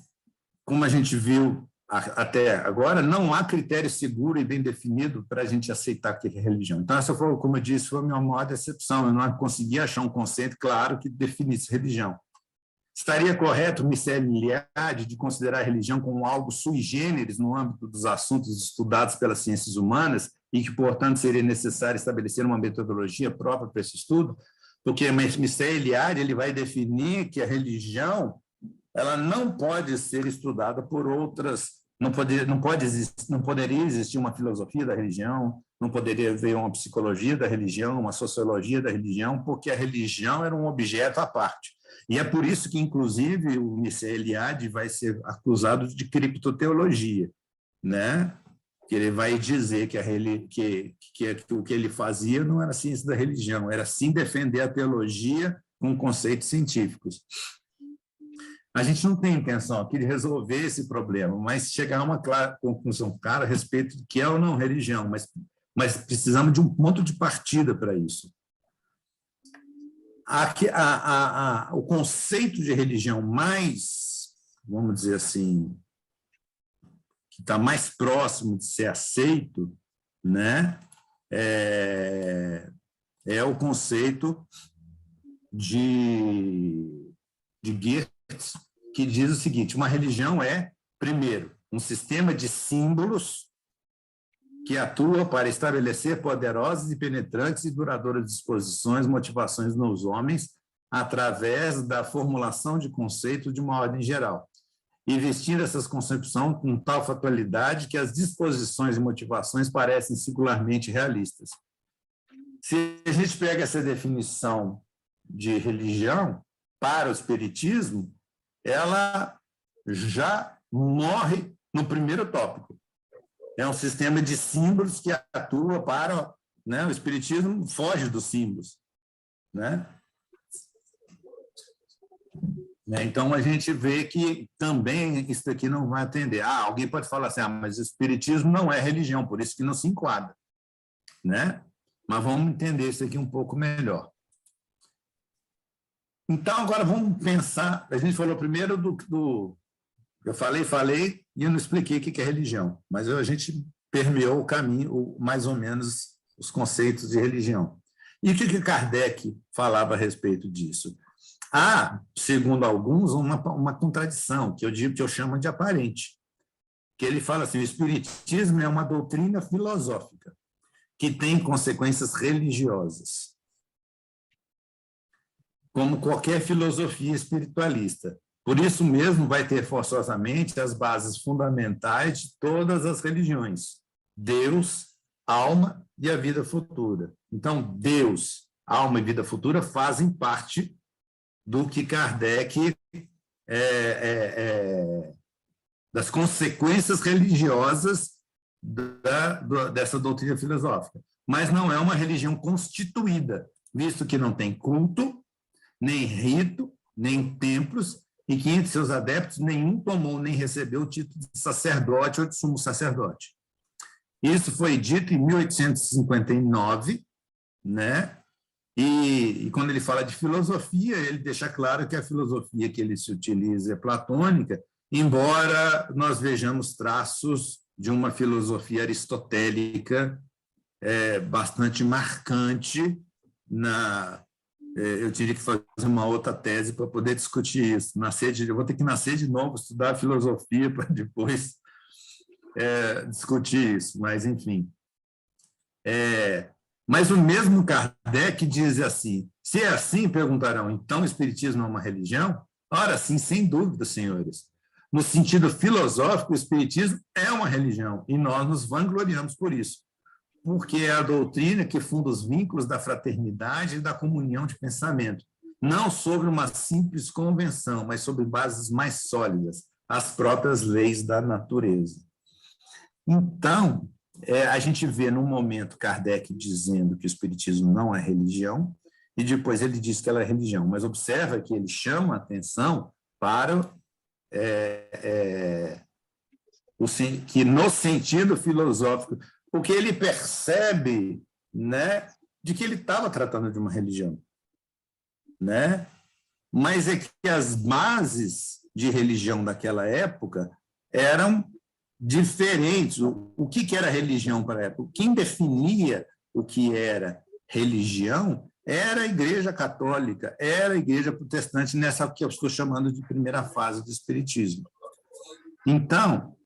como a gente viu até agora, não há critério seguro e bem definido para a gente aceitar que é religião. Então, essa foi, como eu disse, foi a minha maior decepção. Eu não consegui achar um conceito claro que definisse religião. Estaria correto o Michel Eliade de considerar a religião como algo sui generis no âmbito dos assuntos estudados pelas ciências humanas e que, portanto, seria necessário estabelecer uma metodologia própria para esse estudo? Porque Michel Eliade ele vai definir que a religião ela não pode ser estudada por outras, não poderia existir uma filosofia da religião, não poderia haver uma psicologia da religião, uma sociologia da religião, porque a religião era um objeto à parte. E é por isso que, inclusive, o Michel Eliade vai ser acusado de criptoteologia, né? Que ele vai dizer que o que ele fazia não era ciência da religião, era sim defender a teologia com conceitos científicos. A gente não tem intenção aqui de resolver esse problema, mas chegar a uma conclusão clara a respeito do que é ou não religião, mas precisamos de um ponto de partida para isso. O conceito de religião mais, vamos dizer assim, que está mais próximo de ser aceito, né, é o conceito de Goethe, que diz o seguinte: uma religião é, primeiro, um sistema de símbolos que atua para estabelecer poderosas e penetrantes e duradouras disposições, motivações nos homens, através da formulação de conceitos de uma ordem geral, e vestir essas concepções com tal fatalidade que as disposições e motivações parecem singularmente realistas. Se a gente pega essa definição de religião para o espiritismo, ela já morre no primeiro tópico. É um sistema de símbolos que atua para... né, o espiritismo foge dos símbolos, né? Então, a gente vê que também isso aqui não vai atender. Alguém pode falar assim, mas o espiritismo não é religião, por isso que não se enquadra, né? Mas vamos entender isso aqui um pouco melhor. Então, agora vamos pensar... A gente falou primeiro eu falei, e eu não expliquei o que é religião, mas a gente permeou o caminho, mais ou menos, os conceitos de religião. E o que Kardec falava a respeito disso? Há, segundo alguns, uma contradição, que eu chamo de aparente, que ele fala assim: o espiritismo é uma doutrina filosófica que tem consequências religiosas, como qualquer filosofia espiritualista. Por isso mesmo vai ter forçosamente as bases fundamentais de todas as religiões: Deus, alma e a vida futura. Então, Deus, alma e vida futura fazem parte do que Kardec das consequências religiosas dessa doutrina filosófica. Mas não é uma religião constituída, visto que não tem culto, nem rito, nem templos, e que entre seus adeptos nenhum tomou nem recebeu o título de sacerdote ou de sumo sacerdote. Isso foi dito em 1859, né? E quando ele fala de filosofia, ele deixa claro que a filosofia que ele se utiliza é platônica, embora nós vejamos traços de uma filosofia aristotélica bastante marcante eu teria que fazer uma outra tese para poder discutir isso. Eu vou ter que nascer de novo, estudar filosofia para depois discutir isso, mas, enfim. Mas o mesmo Kardec diz assim: se é assim, perguntarão, então o espiritismo é uma religião? Ora, sim, sem dúvida, senhores. No sentido filosófico, o espiritismo é uma religião, e nós nos vangloriamos por isso, porque é a doutrina que funda os vínculos da fraternidade e da comunhão de pensamento, não sobre uma simples convenção, mas sobre bases mais sólidas, as próprias leis da natureza. Então, a gente vê, num momento, Kardec dizendo que o espiritismo não é religião, e depois ele diz que ela é religião. Mas observa que ele chama a atenção para que, no sentido filosófico, porque ele percebe, né, de que ele estava tratando de uma religião, né? Mas é que as bases de religião daquela época eram diferentes. O que era religião para a época? Quem definia o que era religião era a Igreja Católica, era a Igreja Protestante, nessa que eu estou chamando de primeira fase do Espiritismo. Então,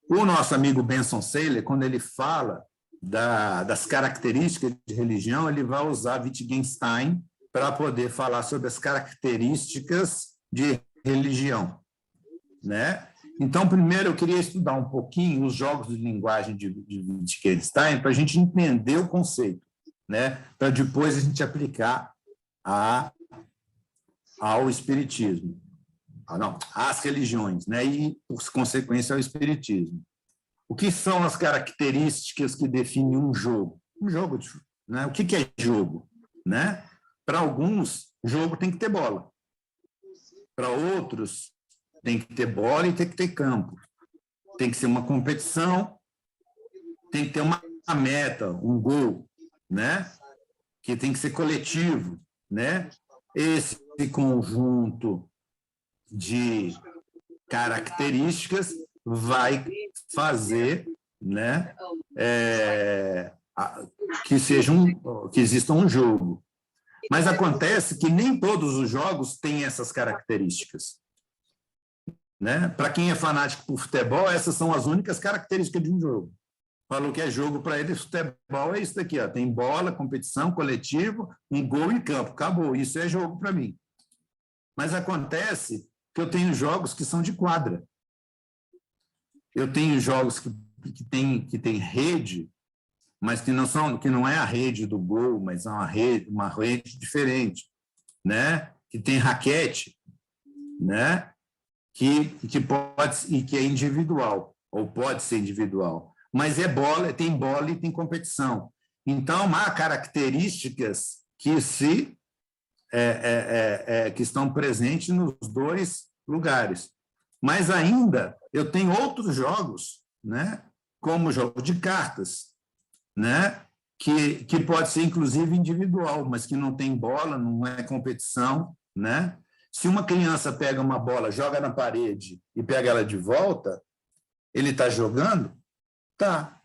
o nosso amigo Benson Saylor, quando ele fala das características de religião, ele vai usar Wittgenstein para poder falar sobre as características de religião, né? Então, primeiro, eu queria estudar um pouquinho os jogos de linguagem de Wittgenstein para a gente entender o conceito, né? Para depois a gente aplicar ao espiritismo. Às religiões, né? E, por consequência, ao espiritismo. O que são as características que definem um jogo? Um jogo, né? O que é jogo? Né? Para alguns, jogo tem que ter bola. Para outros, tem que ter bola e tem que ter campo. Tem que ser uma competição, tem que ter uma meta, um gol, né? Que tem que ser coletivo, né? Esse conjunto de características vai fazer, né, que exista um jogo. Mas acontece que nem todos os jogos têm essas características, né? Para quem é fanático por futebol, essas são as únicas características de um jogo. Falou que é jogo para ele, futebol é isso daqui, ó. Tem bola, competição, coletivo, um gol em campo. Acabou, isso é jogo para mim. Mas acontece que eu tenho jogos que são de quadra. Eu tenho jogos que tem rede, mas que não é a rede do gol, mas é uma rede diferente, né? Que tem raquete, né? Que pode e que é individual, ou pode ser individual. Mas tem bola e tem competição. Então, há características que que estão presentes nos dois lugares. Mas ainda eu tenho outros jogos, né? Como o jogo de cartas, né? Que pode ser, inclusive, individual, mas que não tem bola, não é competição, né? Se uma criança pega uma bola, joga na parede e pega ela de volta, ele está jogando? Tá,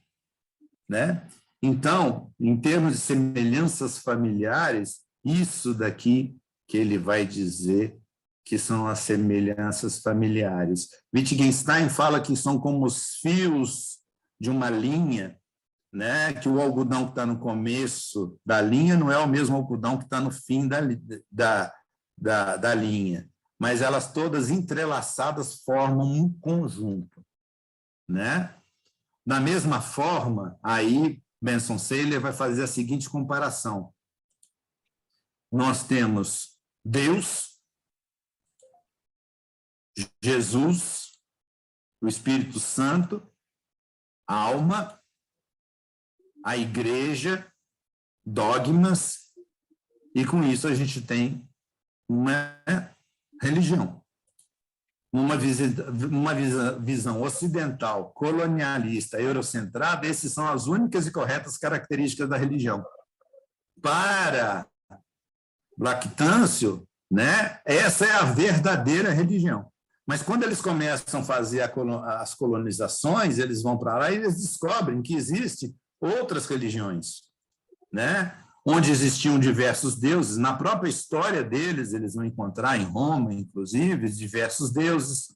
né? Então, em termos de semelhanças familiares, isso daqui que ele vai dizer que são as semelhanças familiares. Wittgenstein fala que são como os fios de uma linha, né? Que o algodão que está no começo da linha não é o mesmo algodão que está no fim da linha, mas elas todas entrelaçadas formam um conjunto, né? Da mesma forma, aí Benson Saylor vai fazer a seguinte comparação. Nós temos Deus, Jesus, o Espírito Santo, a alma, a igreja, dogmas, e com isso a gente tem uma religião. Uma visão ocidental, colonialista, eurocentrada, essas são as únicas e corretas características da religião. Para Lactâncio, né, essa é a verdadeira religião. Mas quando eles começam a fazer as colonizações, eles vão para lá e eles descobrem que existem outras religiões, né? Onde existiam diversos deuses. Na própria história deles, eles vão encontrar em Roma, inclusive, diversos deuses,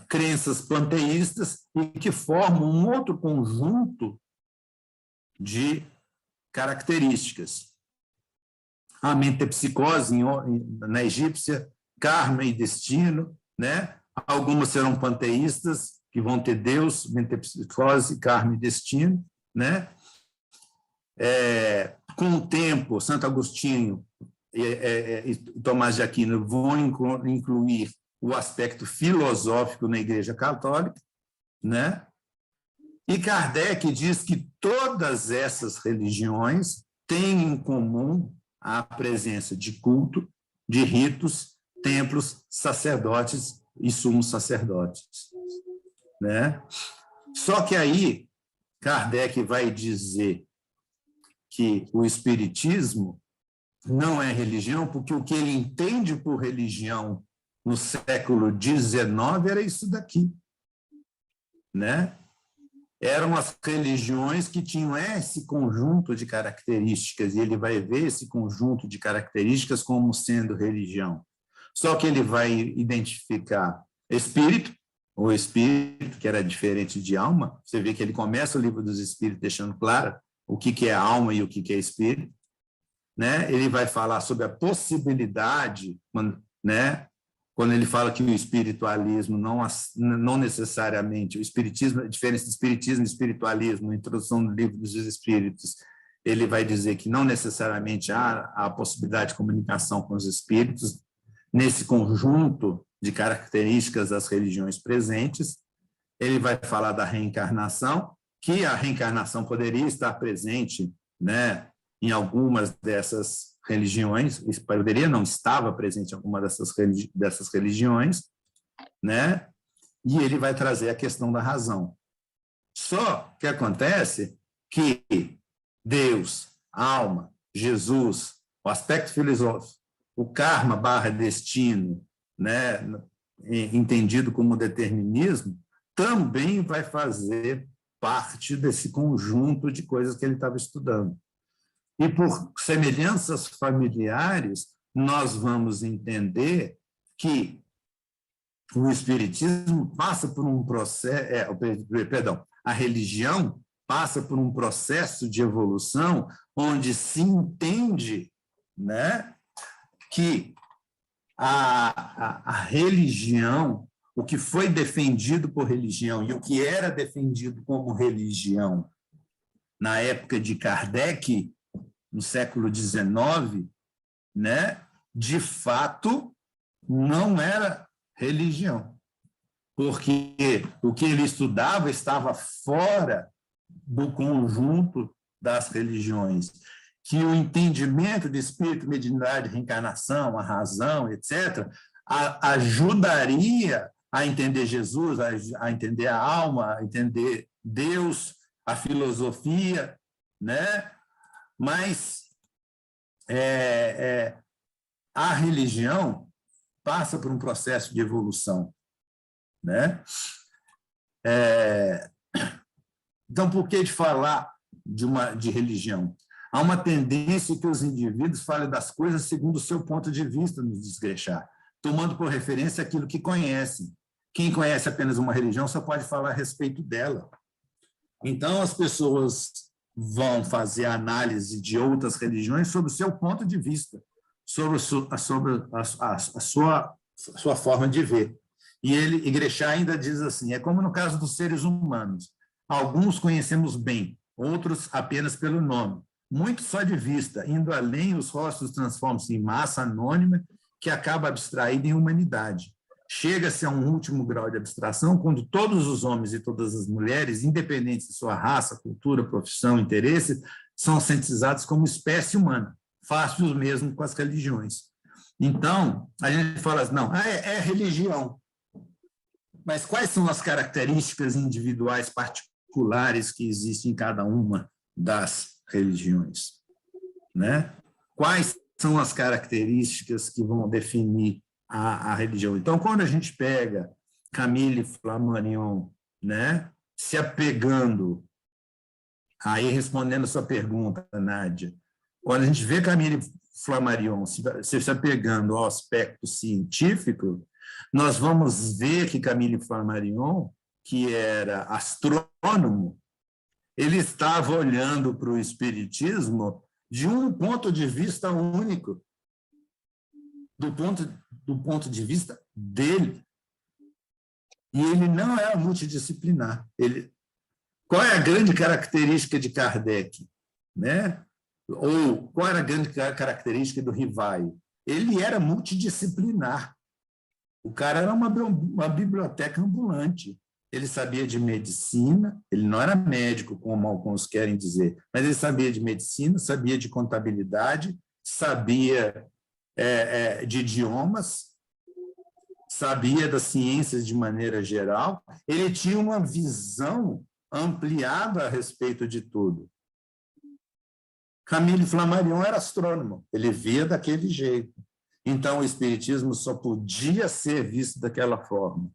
crenças panteístas, e que formam um outro conjunto de características. A metempsicose na egípcia, karma e destino, né? Algumas serão panteístas, que vão ter Deus, metempsicose, karma e destino, né? Com o tempo, Santo Agostinho e Tomás de Aquino vão incluir o aspecto filosófico na Igreja Católica, né? E Kardec diz que todas essas religiões têm em comum a presença de culto, de ritos, templos, sacerdotes e sumos sacerdotes, né? Só que aí Kardec vai dizer que o espiritismo não é religião, porque o que ele entende por religião no século XIX era isso daqui, né? Eram as religiões que tinham esse conjunto de características, e ele vai ver esse conjunto de características como sendo religião. Só que ele vai identificar espírito, ou espírito, que era diferente de alma. Você vê que ele começa o livro dos espíritos deixando claro o que é alma e o que é espírito, né? Ele vai falar sobre a possibilidade, né? Quando ele fala que o espiritualismo não necessariamente, o espiritismo, a diferença de espiritismo e espiritualismo, a introdução do livro dos espíritos, ele vai dizer que não necessariamente há a possibilidade de comunicação com os espíritos nesse conjunto de características das religiões presentes. Ele vai falar da reencarnação, que a reencarnação poderia estar presente, né, em algumas dessas religiões, poderia não, estava presente em alguma dessas religiões, né? E ele vai trazer a questão da razão. Só que acontece que Deus, alma, Jesus, o aspecto filosófico, o karma / destino, né, entendido como determinismo, também vai fazer parte desse conjunto de coisas que ele estava estudando. E por semelhanças familiares, nós vamos entender que o espiritismo passa por um processo, a religião passa por um processo de evolução onde se entende, né, que a religião, o que foi defendido por religião e o que era defendido como religião na época de Kardec, no século XIX, né, de fato, não era religião, porque o que ele estudava estava fora do conjunto das religiões, que o entendimento de espírito, mediunidade, reencarnação, a razão, etc., ajudaria a entender Jesus, a entender a alma, a entender Deus, a filosofia, né? Mas a religião passa por um processo de evolução, né? Então, por que de falar de religião? Há uma tendência que os indivíduos falem das coisas segundo o seu ponto de vista no desgrechar, tomando por referência aquilo que conhecem. Quem conhece apenas uma religião só pode falar a respeito dela. Então, as pessoas vão fazer análise de outras religiões sobre o seu ponto de vista, sobre a sua forma de ver. E Igreja ainda diz assim, é como no caso dos seres humanos, alguns conhecemos bem, outros apenas pelo nome, muitos só de vista, indo além, os rostos transformam-se em massa anônima que acaba abstraída em humanidade. Chega-se a um último grau de abstração quando todos os homens e todas as mulheres, independentes de sua raça, cultura, profissão, interesse, são sintetizados como espécie humana. Faz o mesmo com as religiões. Então, a gente fala assim, não, é religião. Mas quais são as características individuais particulares que existem em cada uma das religiões, né? Quais são as características que vão definir a religião? Então, quando a gente pega Camille Flammarion, né, se apegando, aí respondendo a sua pergunta, Nádia, quando a gente vê Camille Flammarion se apegando ao aspecto científico, nós vamos ver que Camille Flammarion, que era astrônomo, ele estava olhando para o espiritismo de um ponto de vista único, do ponto de vista dele. E ele não era multidisciplinar. Qual é a grande característica de Kardec? Né? Ou qual era a grande característica do Rivaio? Ele era multidisciplinar. O cara era uma biblioteca ambulante. ele sabia de medicina, ele não era médico, como alguns querem dizer, mas ele sabia de medicina, sabia de contabilidade, sabia de idiomas, sabia das ciências de maneira geral, ele tinha uma visão ampliada a respeito de tudo. Camille Flammarion era astrônomo, ele via daquele jeito. Então, o espiritismo só podia ser visto daquela forma,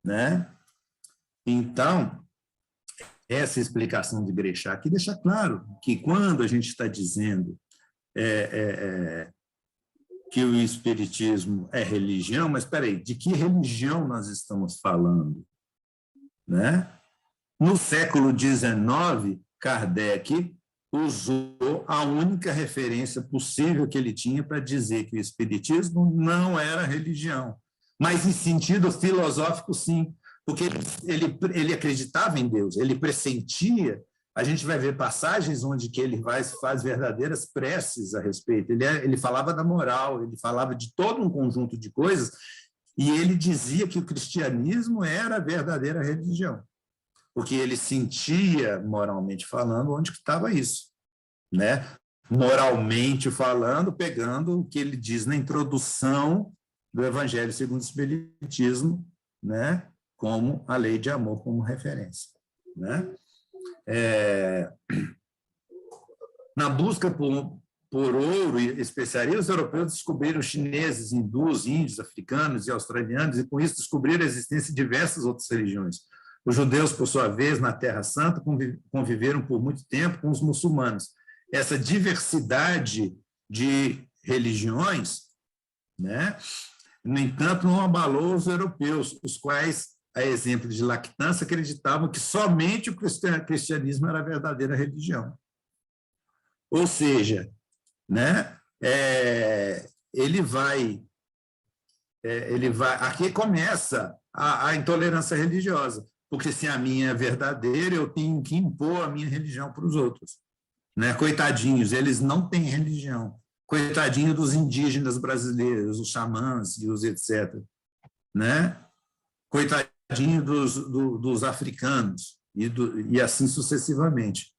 né? Então, essa explicação de Gréchat aqui deixa claro que quando a gente está dizendo que o espiritismo é religião, mas espera aí, de que religião nós estamos falando, né? No século XIX, Kardec usou a única referência possível que ele tinha para dizer que o espiritismo não era religião, mas em sentido filosófico, sim, porque ele acreditava em Deus, ele pressentia. A gente vai ver passagens onde que ele faz verdadeiras preces a respeito. Ele falava da moral, ele falava de todo um conjunto de coisas, e ele dizia que o cristianismo era a verdadeira religião, porque ele sentia, moralmente falando, onde que estava isso, né? Moralmente falando, pegando o que ele diz na introdução do Evangelho segundo o Espiritismo, né? Como a lei de amor como referência, né? Na busca por ouro e especiaria, os europeus descobriram chineses, hindus, índios, africanos e australianos, e com isso descobriram a existência de diversas outras religiões. Os judeus, por sua vez, na Terra Santa, conviveram por muito tempo com os muçulmanos. Essa diversidade de religiões, né, no entanto, não abalou os europeus, os quais, a exemplo de Lactância, acreditavam que somente o cristianismo era a verdadeira religião. Ou seja, né, ele vai aqui começa a intolerância religiosa, porque se a minha é verdadeira, eu tenho que impor a minha religião para os outros, né? Coitadinhos, eles não têm religião. Coitadinho dos indígenas brasileiros, os xamãs e os etc., né? Coitadinho dos africanos e assim sucessivamente.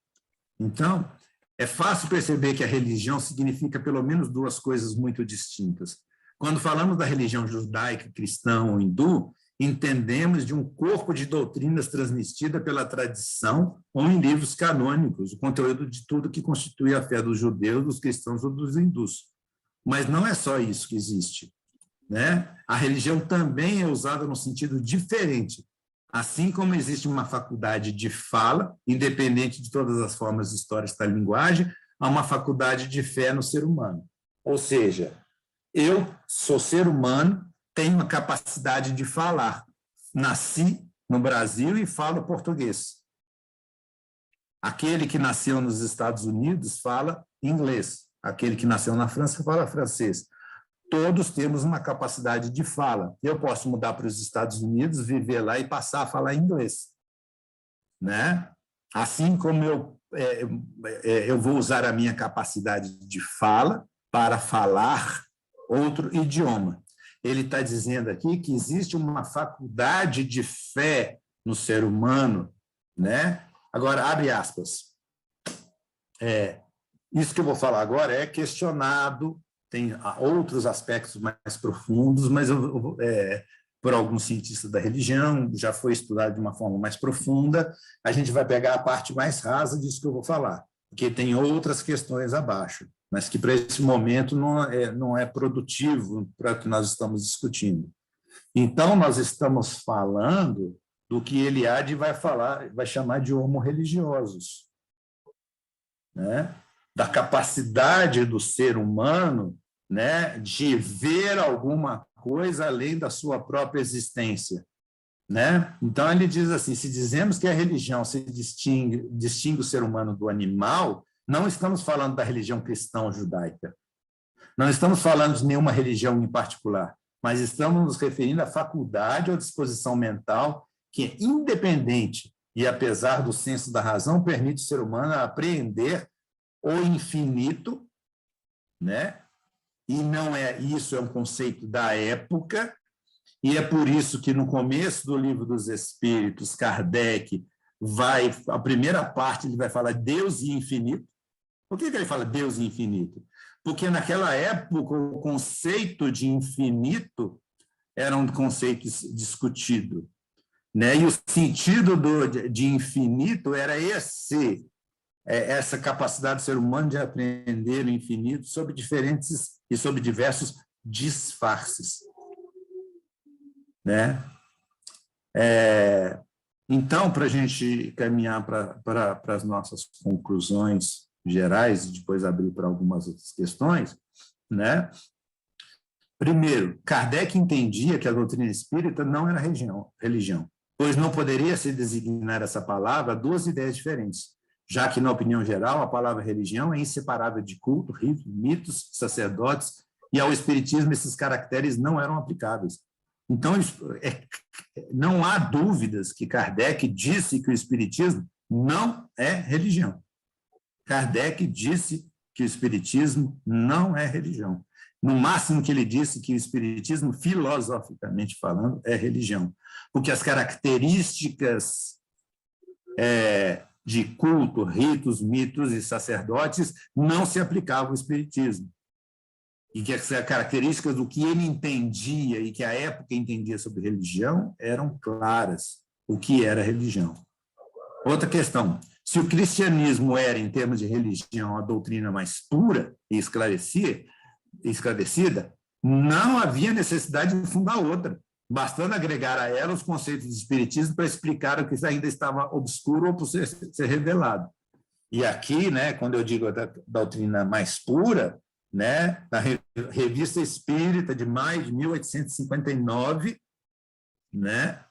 Então, é fácil perceber que a religião significa pelo menos duas coisas muito distintas. Quando falamos da religião judaica, cristã ou hindu, entendemos de um corpo de doutrinas transmitida pela tradição ou em livros canônicos, o conteúdo de tudo que constitui a fé dos judeus, dos cristãos ou dos hindus. Mas não é só isso que existe, né? A religião também é usada num sentido diferente. Assim como existe uma faculdade de fala, independente de todas as formas históricas da linguagem, há uma faculdade de fé no ser humano. Ou seja, eu sou ser humano, tenho a capacidade de falar. Nasci no Brasil e falo português. Aquele que nasceu nos Estados Unidos fala inglês. Aquele que nasceu na França fala francês. Todos temos uma capacidade de fala. Eu posso mudar para os Estados Unidos, viver lá e passar a falar inglês, né? Assim como eu vou usar a minha capacidade de fala para falar outro idioma. Ele está dizendo aqui que existe uma faculdade de fé no ser humano, né? Agora, abre aspas. Isso que eu vou falar agora é questionado, tem outros aspectos mais profundos, mas por alguns cientistas da religião, já foi estudado de uma forma mais profunda. A gente vai pegar a parte mais rasa disso que eu vou falar, porque tem outras questões abaixo, mas que para esse momento não é produtivo para o que nós estamos discutindo. Então, nós estamos falando do que Eliade vai chamar de homo-religiosos, né? Da capacidade do ser humano, né, de ver alguma coisa além da sua própria existência, né? Então, ele diz assim, se dizemos que a religião se distingue o ser humano do animal, não estamos falando da religião cristã ou judaica, não estamos falando de nenhuma religião em particular, mas estamos nos referindo à faculdade ou disposição mental que é independente e, apesar do senso da razão, permite o ser humano apreender o infinito, né? E não isso é um conceito da época, E é por isso que, no começo do Livro dos Espíritos, Kardec a primeira parte, ele vai falar Deus e infinito. Por que ele fala Deus e infinito? Porque, naquela época, o conceito de infinito era um conceito discutido, né? E o sentido de infinito era essa capacidade do ser humano de aprender o infinito sob diversos disfarces, né? Então, para a gente caminhar para as nossas conclusões gerais e depois abrir para algumas outras questões, né? Primeiro, Kardec entendia que a doutrina espírita não era religião, pois não poderia se designar essa palavra a duas ideias diferentes, já que, na opinião geral, a palavra religião é inseparável de culto, ritos, mitos, sacerdotes, e ao espiritismo esses caracteres não eram aplicáveis. Então, não há dúvidas que Kardec disse que o espiritismo não é religião. Kardec disse que o espiritismo não é religião. No máximo que ele disse que o espiritismo, filosoficamente falando, é religião. Porque as características de culto, ritos, mitos e sacerdotes não se aplicavam ao espiritismo. E que as características do que ele entendia e que a época entendia sobre religião eram claras, o que era religião. Outra questão, se o cristianismo era, em termos de religião, a doutrina mais pura e esclarecida, não havia necessidade de fundar outra, bastando agregar a ela os conceitos de espiritismo para explicar o que ainda estava obscuro ou por ser revelado. E aqui, né, quando eu digo a doutrina mais pura, né, na Revista Espírita de maio de 1859, né,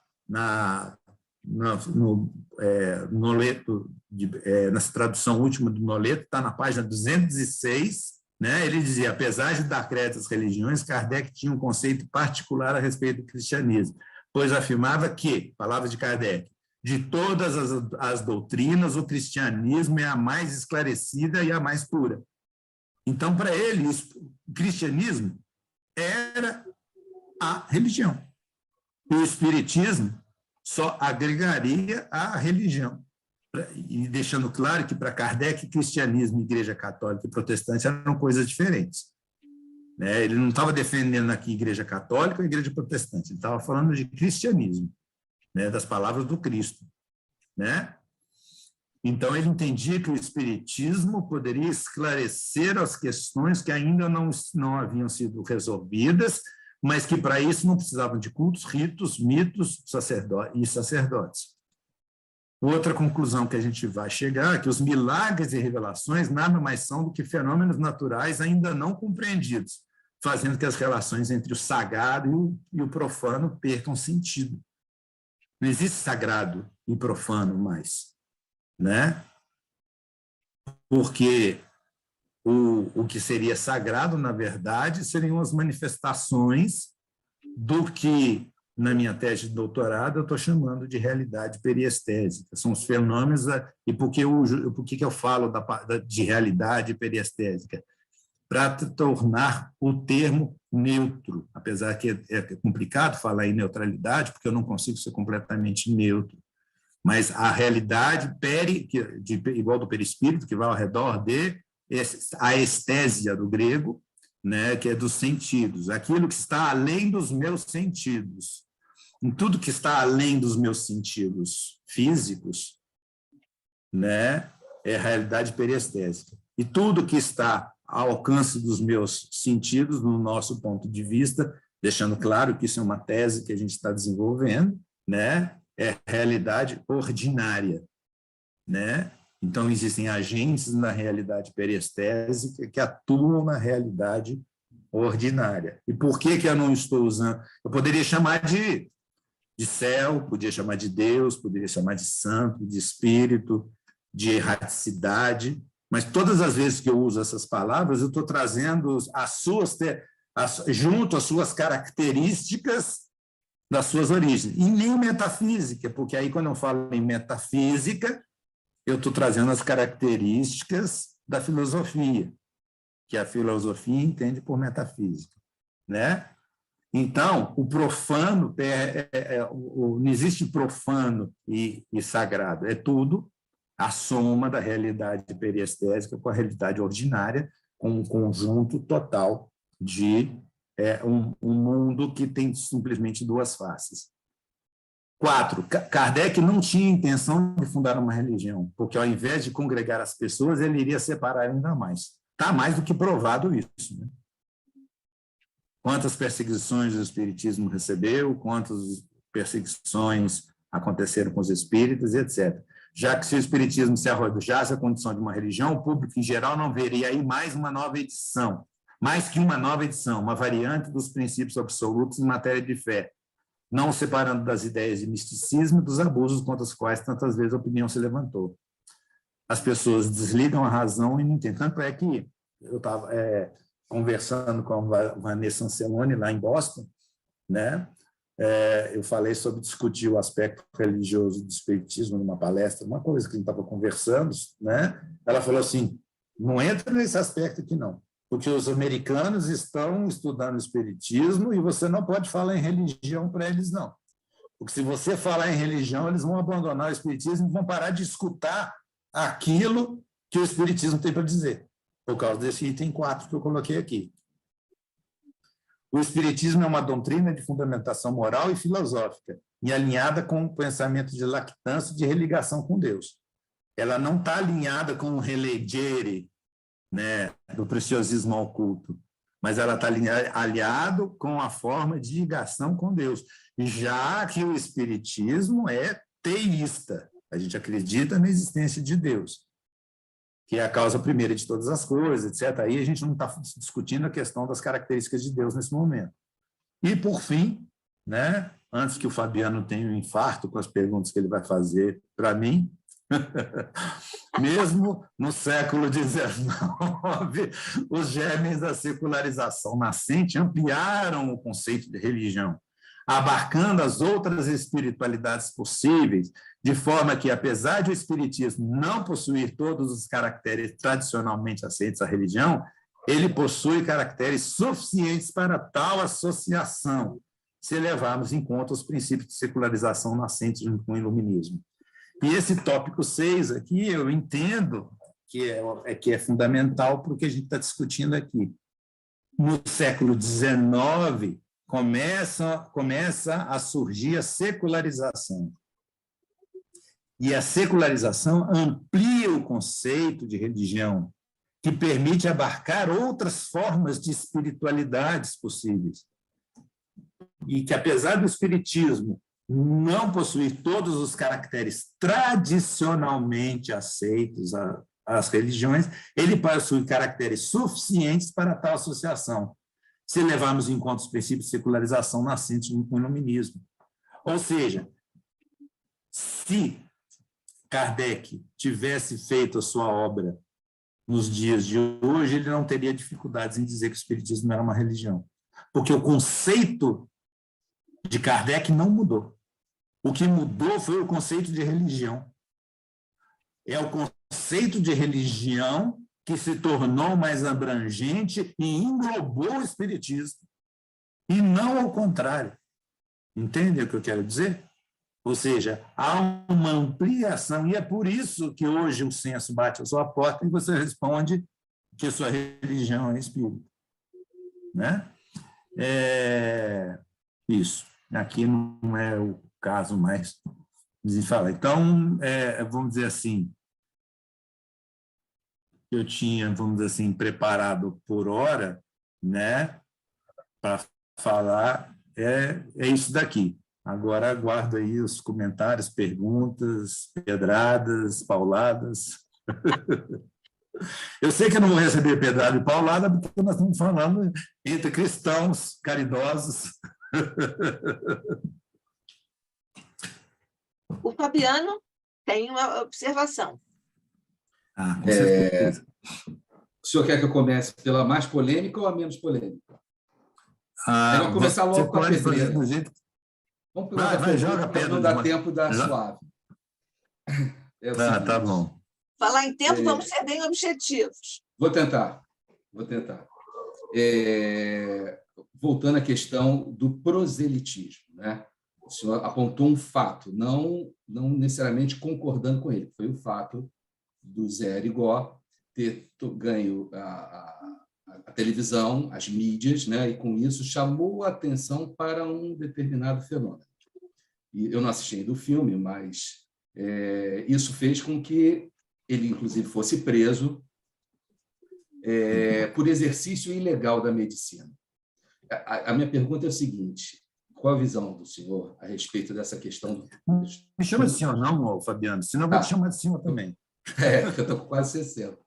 nessa tradução última do Noleto, está na página 206, né, ele dizia, apesar de dar crédito às religiões, Kardec tinha um conceito particular a respeito do cristianismo, pois afirmava que, palavras de Kardec, de todas as doutrinas, o cristianismo é a mais esclarecida e a mais pura. Então, para ele, o cristianismo era a religião. E o espiritismo só agregaria a religião. E deixando claro que, para Kardec, cristianismo, igreja católica e protestante eram coisas diferentes. Né? Ele não estava defendendo aqui igreja católica ou igreja protestante, ele estava falando de cristianismo, né? Das palavras do Cristo. Né? Então, ele entendia que o espiritismo poderia esclarecer as questões que ainda não haviam sido resolvidas, mas que, para isso, não precisavam de cultos, ritos, mitos e sacerdotes. Outra conclusão que a gente vai chegar é que os milagres e revelações nada mais são do que fenômenos naturais ainda não compreendidos, fazendo que as relações entre o sagrado e o profano percam sentido. Não existe sagrado e profano mais. Né? Porque o que seria sagrado, na verdade, seriam as manifestações do que, na minha tese de doutorado, eu estou chamando de realidade periestésica. São os fenômenos, e por que eu falo de realidade periestésica? Para tornar o termo neutro, apesar que é complicado falar em neutralidade, porque eu não consigo ser completamente neutro. Mas a realidade igual do perispírito, que vai ao redor a estésia do grego, né, que é dos sentidos, aquilo que está além dos meus sentidos. Em tudo que está além dos meus sentidos físicos, né, é a realidade periestésica. E tudo que está ao alcance dos meus sentidos, no nosso ponto de vista, deixando claro que isso é uma tese que a gente está desenvolvendo, né, é realidade ordinária, né? Então, existem agentes na realidade periestésica que atuam na realidade ordinária. E por que eu não estou usando? Eu poderia chamar de céu, poderia chamar de Deus, poderia chamar de santo, de espírito, de erraticidade, mas todas as vezes que eu uso essas palavras, eu estou trazendo junto às suas características das suas origens, e nem metafísica, porque aí, quando eu falo em metafísica, eu estou trazendo as características da filosofia, que a filosofia entende por metafísica, né? Então, o profano, não existe profano e sagrado, é tudo a soma da realidade periestésica com a realidade ordinária, com um conjunto total de um mundo que tem simplesmente duas faces. 4. Kardec não tinha intenção de fundar uma religião, porque, ao invés de congregar as pessoas, ele iria separar ainda mais. Está mais do que provado isso, né? Quantas perseguições o Espiritismo recebeu, quantas perseguições aconteceram com os espíritas, etc. Já que se o Espiritismo se arrojasse a condição de uma religião, o público em geral não veria aí mais uma nova edição, mais que uma nova edição, uma variante dos princípios absolutos em matéria de fé, não separando das ideias de misticismo e dos abusos contra os quais tantas vezes a opinião se levantou. As pessoas desligam a razão e não entendem. Tanto é que eu estava conversando com a Vanessa Anceloni, lá em Boston, né? Eu falei sobre discutir o aspecto religioso do espiritismo numa palestra, uma coisa que a gente estava conversando, né? Ela falou assim, não entra nesse aspecto aqui não, porque os americanos estão estudando o espiritismo e você não pode falar em religião para eles, não. Porque se você falar em religião, eles vão abandonar o espiritismo e vão parar de escutar aquilo que o espiritismo tem para dizer, por causa desse item 4 que eu coloquei aqui. O espiritismo é uma doutrina de fundamentação moral e filosófica, e alinhada com o pensamento de lactância e de religação com Deus. Ela não está alinhada com o relegere, né, do preciosismo oculto, mas ela está aliado com a forma de ligação com Deus, já que o espiritismo é teísta, a gente acredita na existência de Deus, que é a causa primeira de todas as coisas, etc. Aí a gente não está discutindo a questão das características de Deus nesse momento. E, por fim, né, antes que o Fabiano tenha um infarto com as perguntas que ele vai fazer para mim, mesmo no século XIX, os germes da secularização nascente ampliaram o conceito de religião, abarcando as outras espiritualidades possíveis, de forma que, apesar de o espiritismo não possuir todos os caracteres tradicionalmente aceitos à religião, ele possui caracteres suficientes para tal associação, se levarmos em conta os princípios de secularização nascentes junto com o iluminismo. E esse tópico 6 aqui, eu entendo que é fundamental para o que a gente está discutindo aqui. No século XIX, começa a surgir a secularização. E a secularização amplia o conceito de religião, que permite abarcar outras formas de espiritualidades possíveis. E que, apesar do espiritismo não possuir todos os caracteres tradicionalmente aceitos às religiões, ele possui caracteres suficientes para tal associação, se levarmos em conta os princípios de secularização nascentes no iluminismo. Ou seja, se Kardec tivesse feito a sua obra nos dias de hoje, ele não teria dificuldades em dizer que o espiritismo era uma religião, porque o conceito de Kardec não mudou. O que mudou foi o conceito de religião. É o conceito de religião que se tornou mais abrangente e englobou o espiritismo, e não ao contrário. Entende o que eu quero dizer? Ou seja, há uma ampliação, e é por isso que hoje o censo bate a sua porta e você responde que sua religião é espírita. Né? Isso. Aqui não é o caso mais de falar. Então, vamos dizer assim, eu tinha, vamos dizer assim, preparado por hora, né, para falar, é isso daqui. Agora aguardo aí os comentários, perguntas, pedradas, pauladas. Eu sei que eu não vou receber pedrada e paulada, porque nós estamos falando entre cristãos caridosos. O Fabiano tem uma observação. Com certeza. O senhor quer que eu comece pela mais polêmica ou a menos polêmica? Vamos começar logo com a pedreira. Vamos pegar vai, joga a pedra. Não dá tempo da suave. Tá bom. Falar em tempo, vamos ser bem objetivos. Vou tentar. voltando à questão do proselitismo, né? O senhor apontou um fato, não necessariamente concordando com ele, foi o fato do Zé Arigó ter ganho a televisão, as mídias, né? E com isso chamou a atenção para um determinado fenômeno. E eu não assisti ainda o filme, mas isso fez com que ele, inclusive, fosse preso por exercício ilegal da medicina. A minha pergunta é a seguinte: qual a visão do senhor a respeito dessa questão? Me chama de senhor, não, Fabiano, senão eu vou te chamar de senhor também. Porque eu estou com quase 60.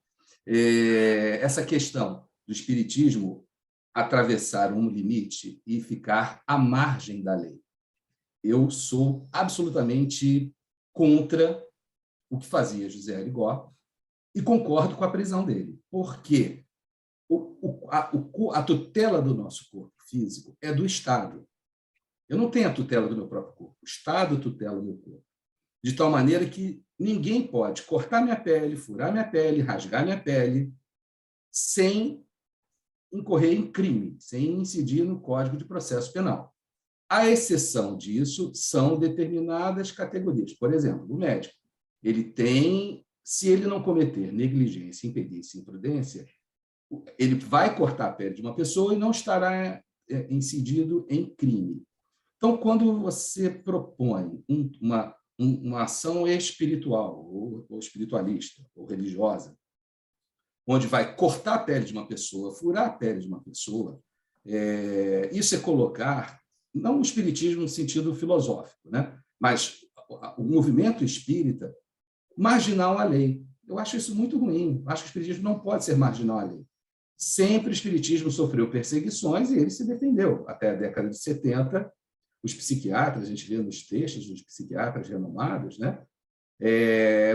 Essa questão do espiritismo atravessar um limite e ficar à margem da lei. Eu sou absolutamente contra o que fazia José Arigó e concordo com a prisão dele, porque a tutela do nosso corpo físico é do Estado. Eu não tenho a tutela do meu próprio corpo. O Estado tutela o meu corpo. De tal maneira que ninguém pode cortar minha pele, furar minha pele, rasgar minha pele, sem incorrer em crime, sem incidir no Código de Processo Penal. A exceção disso são determinadas categorias. Por exemplo, o médico. Ele tem, se ele não cometer negligência, imperícia e imprudência, ele vai cortar a pele de uma pessoa e não estará incidido em crime. Então, quando você propõe uma ação espiritual, ou espiritualista, ou religiosa, onde vai cortar a pele de uma pessoa, furar a pele de uma pessoa, isso é colocar, não o espiritismo no sentido filosófico, né? Mas o movimento espírita marginal à lei. Eu acho isso muito ruim. Acho que o espiritismo não pode ser marginal à lei. Sempre o espiritismo sofreu perseguições e ele se defendeu. Até a década de 70, os psiquiatras, a gente vê nos textos dos psiquiatras renomados, né?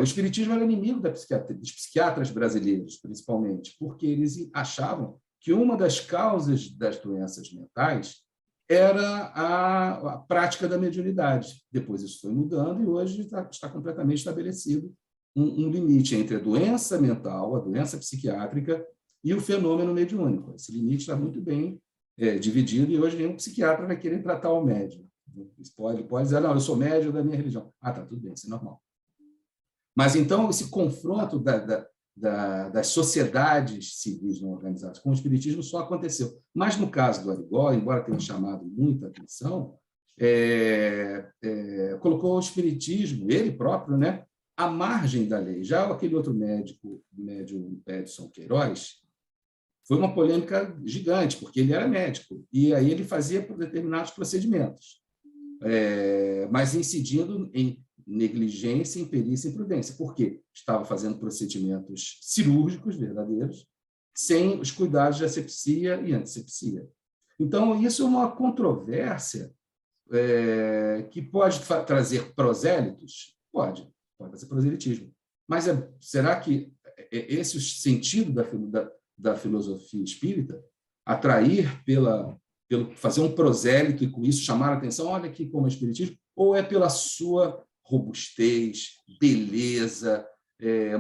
O espiritismo era inimigo dos psiquiatras brasileiros, principalmente, porque eles achavam que uma das causas das doenças mentais era a prática da mediunidade. Depois isso foi mudando e hoje está completamente estabelecido um limite entre a doença mental, a doença psiquiátrica e o fenômeno mediúnico. Esse limite está muito bem dividido e hoje nenhum psiquiatra vai querer tratar o médium. Pode dizer, não, eu sou médium da minha religião. Ah, tá, tudo bem, isso é normal. Mas, então, esse confronto das sociedades civis não organizadas com o espiritismo só aconteceu. Mas, no caso do Arigó, embora tenha chamado muita atenção, colocou o espiritismo, ele próprio, né, à margem da lei. Já aquele outro médium Edson Queiroz, foi uma polêmica gigante, porque ele era médico, e aí ele fazia por determinados procedimentos, mas incidindo em negligência, imperícia e imprudência. Por quê? Estava fazendo procedimentos cirúrgicos verdadeiros, sem os cuidados de asepsia e antisepsia. Então, isso é uma controvérsia que pode trazer prosélitos? Pode fazer proselitismo. Mas será que esse é o sentido da filosofia espírita? Atrair pelo fazer um prosélito e, com isso, chamar a atenção, olha aqui como é o espiritismo, ou é pela sua robustez, beleza,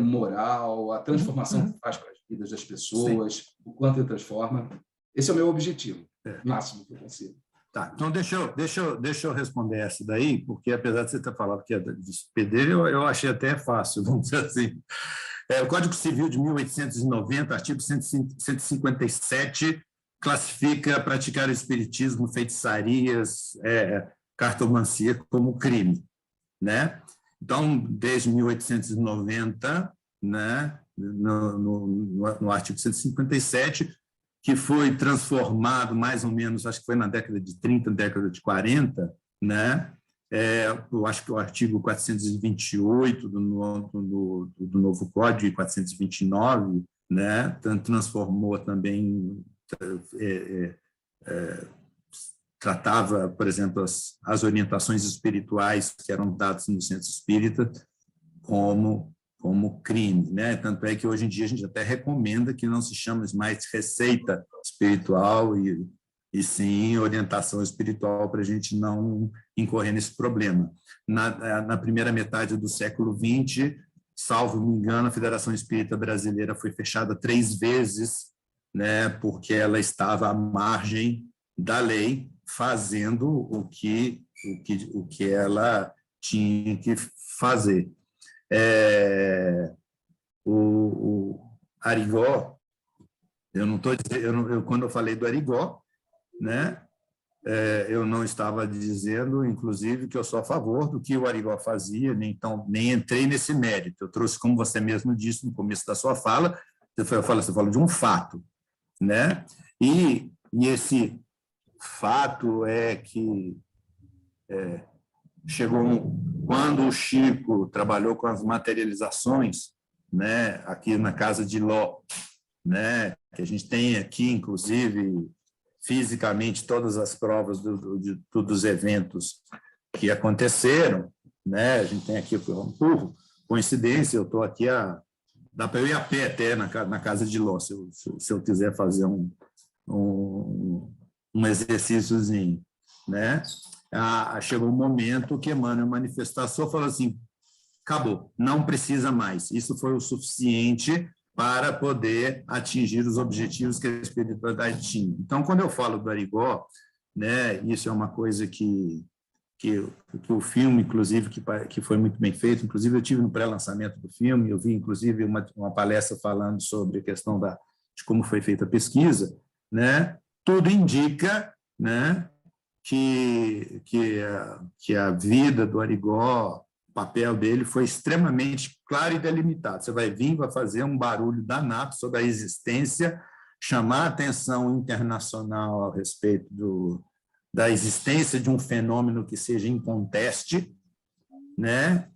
moral, a transformação que faz para as vidas das pessoas, sim, o quanto ele transforma? Esse é o meu objetivo, máximo que eu consigo. Tá, então deixa eu responder essa daí, porque apesar de você ter falado que é de hospedeiro, eu achei até fácil, vamos dizer assim. O Código Civil de 1890, artigo 157, classifica praticar espiritismo, feitiçarias, cartomancia como crime, né? Então, desde 1890, né, no artigo 157, que foi transformado mais ou menos, acho que foi na década de 30, década de 40, né? Eu acho que o artigo 428 do novo Código, 429, né, transformou também, tratava, por exemplo, as orientações espirituais que eram dadas no centro espírita como crime, né? Tanto é que hoje em dia a gente até recomenda que não se chame mais receita espiritual e sim orientação espiritual para a gente não incorrer nesse problema. Na primeira metade do século XX, salvo me engano, a Federação Espírita Brasileira foi fechada 3 vezes, né, porque ela estava à margem da lei, fazendo o que ela tinha que fazer. O Arigó, eu não estou dizendo, quando eu falei do Arigó, né, eu não estava dizendo, inclusive, que eu sou a favor do que o Arigó fazia, nem entrei nesse mérito. Eu trouxe, como você mesmo disse no começo da sua fala, você falou de um fato, né? E esse fato é que quando o Chico trabalhou com as materializações, né, aqui na casa de Ló, né, que a gente tem aqui, inclusive, fisicamente, todas as provas dos eventos que aconteceram, né? A gente tem aqui, por coincidência, eu estou aqui, dá para eu ir a pé até na casa de Ló, se eu quiser fazer um exercíciozinho, né? Chegou um momento que Emmanuel manifestação falou assim, acabou, não precisa mais. Isso foi o suficiente para poder atingir os objetivos que a espiritualidade tinha. Então, quando eu falo do Arigó, né, isso é uma coisa que o filme, inclusive, que foi muito bem feito, inclusive eu tive no pré-lançamento do filme, eu vi, inclusive, uma palestra falando sobre a questão de como foi feita a pesquisa, né, tudo indica, né, que a vida do Arigó, o papel dele foi extremamente claro e delimitado. Você vai fazer um barulho danado sobre a existência, chamar a atenção internacional a respeito da existência de um fenômeno que seja inconteste, né?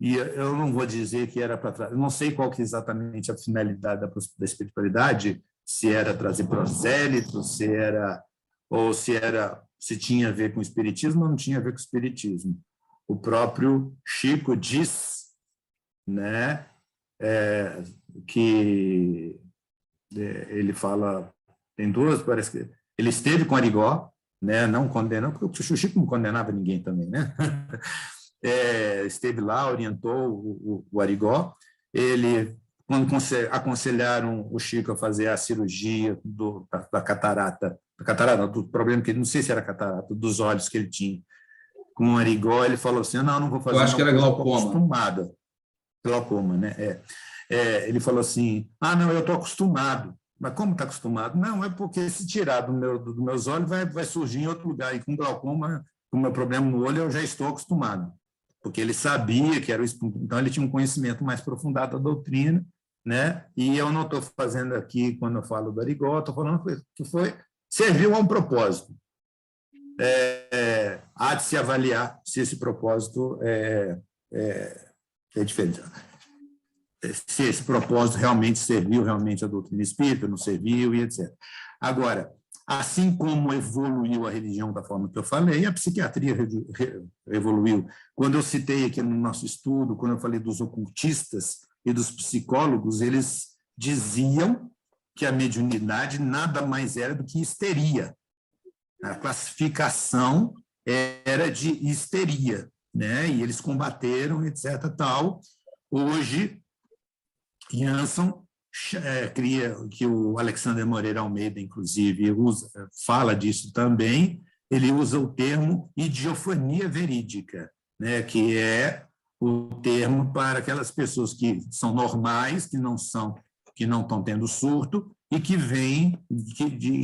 E eu não vou dizer que era para eu não sei qual que é exatamente a finalidade da espiritualidade, se era trazer prosélitos, se tinha a ver com o espiritismo ou não tinha a ver com o espiritismo. O próprio Chico diz, né, que ele fala, tem duas, parece que ele esteve com Arigó, né, não condenou, porque o Chico não condenava ninguém também, né? Esteve lá, orientou o Arigó, quando aconselharam o Chico a fazer a cirurgia da catarata, do problema que não sei se era catarata, dos olhos que ele tinha, com o Arigó, ele falou assim, não vou fazer. Eu acho que era glaucoma. Acostumada. Glaucoma, né? Ele falou assim, não, eu estou acostumado. Mas como está acostumado? Não, é porque se tirar dos meus olhos vai surgir em outro lugar. E com glaucoma, com o meu problema no olho, eu já estou acostumado. Porque ele sabia que era o espírito. Então, ele tinha um conhecimento mais aprofundado da doutrina, né? E eu não estou fazendo aqui, quando eu falo do Arigó, estou falando que serviu a um propósito. Há de se avaliar se esse propósito é diferente. Se esse propósito realmente serviu realmente a doutrina espírita, não serviu, e etc. Agora, assim como evoluiu a religião da forma que eu falei, a psiquiatria evoluiu. Quando eu citei aqui no nosso estudo, quando eu falei dos ocultistas e dos psicólogos, eles diziam que a mediunidade nada mais era do que histeria. A classificação era de histeria, né? E eles combateram, etc. Tal. Hoje, Jansson cria, que o Alexander Moreira Almeida, inclusive, fala disso também, ele usa o termo idiofonia verídica, né? Que é o termo para aquelas pessoas que são normais, que não estão tendo surto e que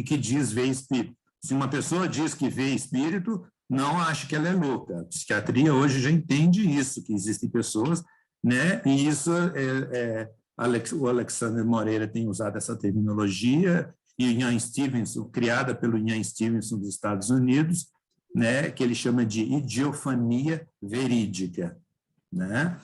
que diz ver espírito. Se uma pessoa diz que vê espírito, não acha que ela é louca. A psiquiatria hoje já entende isso, que existem pessoas, né? E isso o Alexander Moreira tem usado essa terminologia, e o Ian Stevenson, criada pelo Ian Stevenson dos Estados Unidos, né? Que ele chama de idiofania verídica, né?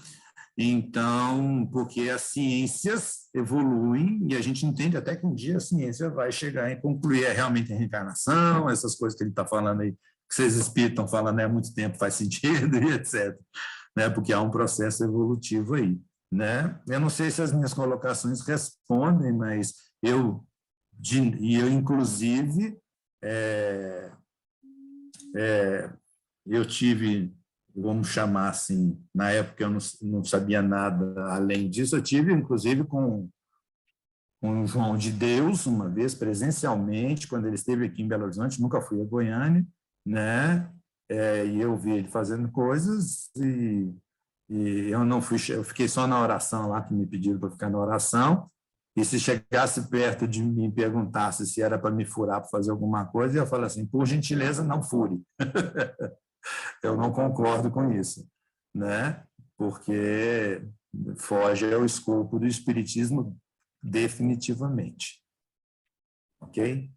Então, porque as ciências evoluem e a gente entende até que um dia a ciência vai chegar e concluir realmente a reencarnação, essas coisas que ele está falando aí, que vocês espíritos estão falando há muito tempo, faz sentido, e etc. Né? Porque há um processo evolutivo aí. Né? Eu não sei se as minhas colocações respondem, mas eu inclusive, eu tive, vamos chamar assim, na época eu não sabia nada além disso, eu tive, inclusive, com com o João de Deus, uma vez presencialmente, quando ele esteve aqui em Belo Horizonte, nunca fui a Goiânia, né? E eu vi ele fazendo coisas e eu não fui, eu fiquei só na oração lá, que me pediram para ficar na oração, e se chegasse perto de mim e perguntasse se era para me furar para fazer alguma coisa, eu ia falar assim, por gentileza, não fure. Eu não concordo com isso, né? Porque foge ao escopo do espiritismo definitivamente. Ok?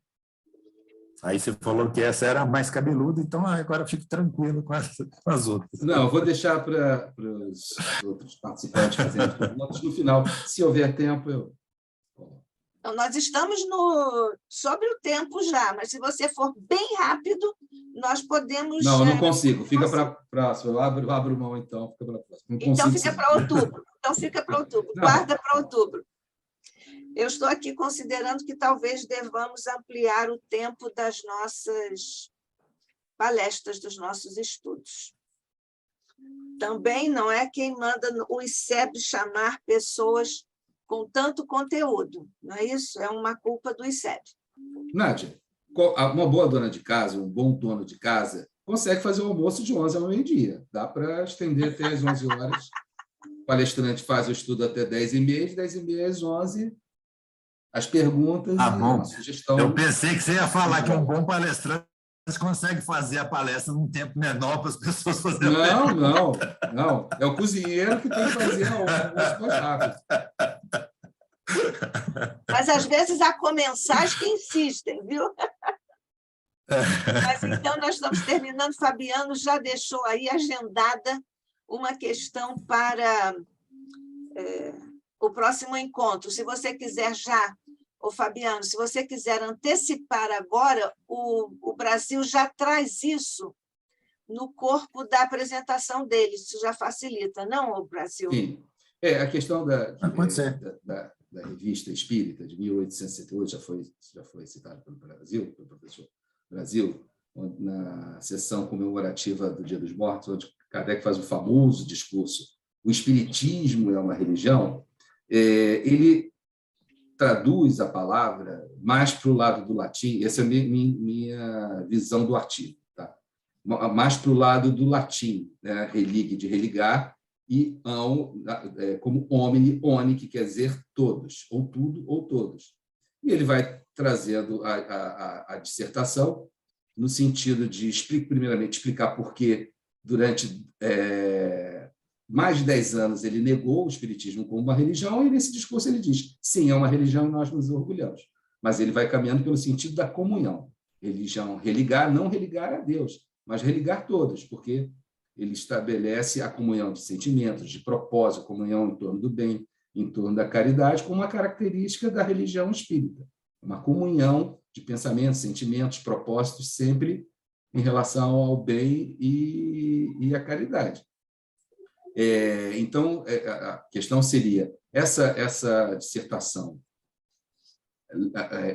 Aí você falou que essa era a mais cabeluda, então agora fique tranquilo com as outras. Não, eu vou deixar para os outros participantes fazerem perguntas no final. Se houver tempo, eu... Então, nós estamos sobre o tempo já, mas se você for bem rápido, nós podemos... Não, eu não consigo. Fica para a próxima. Eu abro mão, então. Fica para a próxima. Então, fica para outubro. Guarda para outubro. Eu estou aqui considerando que talvez devamos ampliar o tempo das nossas palestras, dos nossos estudos. Também não é quem manda o ICEB chamar pessoas com tanto conteúdo, não é isso? É uma culpa do ICEB. Nádia, uma boa dona de casa, um bom dono de casa, consegue fazer o almoço de 11 ao meio-dia. Dá para estender até as 11 horas. O palestrante faz o estudo até 10h30, de 10h30 às 11h, as perguntas e bom. a sugestão. Eu pensei que você ia falar que um bom palestrante consegue fazer a palestra num tempo menor para as pessoas fazerem a pergunta. Não. É o cozinheiro que tem que fazer o almoço mais rápido. Mas, às vezes, há comensais que insistem, viu? Mas, então, nós estamos terminando. Fabiano já deixou aí agendada uma questão para o próximo encontro. Se você quiser já, Fabiano, se você quiser antecipar agora, o Brasil já traz isso no corpo da apresentação dele. Isso já facilita, não, o Brasil? Sim. A questão da Revista Espírita, de 1868, já foi citada pelo professor Brasil, na sessão comemorativa do Dia dos Mortos, onde Kardec faz o famoso discurso "O Espiritismo é uma religião", ele traduz a palavra mais para o lado do latim, essa é a minha visão do artigo, tá? Mais para o lado do latim, né? Religare, de religar, e como homine, oni, que quer dizer todos, ou tudo, ou todos. E ele vai trazendo a dissertação no sentido de, primeiramente, explicar por que, durante mais de 10 anos, ele negou o espiritismo como uma religião, e nesse discurso ele diz, sim, é uma religião e nós nos orgulhamos. Mas ele vai caminhando pelo sentido da comunhão. Religião, religar, não religar a Deus, mas religar todos, porque ele estabelece a comunhão de sentimentos, de propósito, comunhão em torno do bem, em torno da caridade, como uma característica da religião espírita. Uma comunhão de pensamentos, sentimentos, propósitos, sempre em relação ao bem e à caridade. Então, a questão seria, essa dissertação,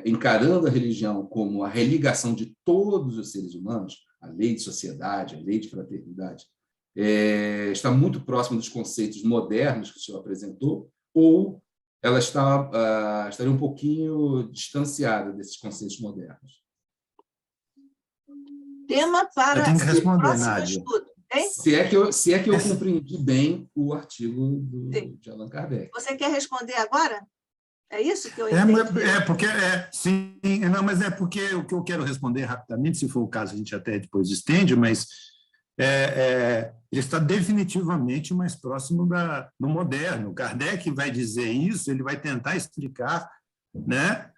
encarando a religião como a religação de todos os seres humanos, a lei de sociedade, a lei de fraternidade, está muito próxima dos conceitos modernos que o senhor apresentou, ou ela estaria um pouquinho distanciada desses conceitos modernos? Tema para eu tenho que responder, o próximo Nádia. estudo. Hein? Se é que eu compreendi bem o artigo de Allan Kardec. Você quer responder agora? É isso que eu entendi? Sim, não, mas é porque o que eu quero responder rapidamente, se for o caso, a gente até depois estende, mas ele está definitivamente mais próximo do moderno. Kardec vai dizer isso, ele vai tentar explicar, né?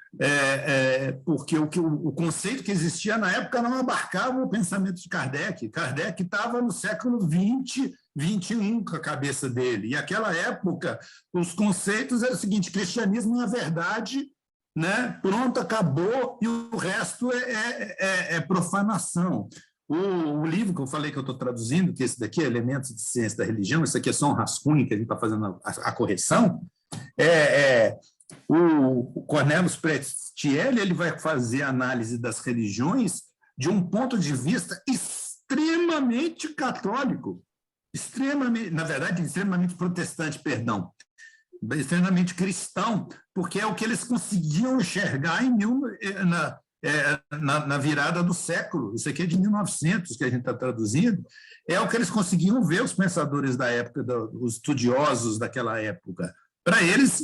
Porque o conceito que existia na época não abarcava o pensamento de Kardec. Kardec estava no século XX, XXI com a cabeça dele. E naquela época, os conceitos eram o seguinte: cristianismo é a verdade, né? Pronto, acabou, e o resto é profanação. O livro que eu falei que eu estou traduzindo, que esse daqui, Elementos de Ciência da Religião, isso aqui é só um rascunho que a gente está fazendo a correção, o Cornelius Prestielli, ele vai fazer análise das religiões de um ponto de vista extremamente católico, extremamente protestante, perdão. extremamente cristão, porque é o que eles conseguiam enxergar na virada do século. Isso aqui é de 1900, que a gente está traduzindo. É o que eles conseguiam ver, os pensadores da época, os estudiosos daquela época. Para eles,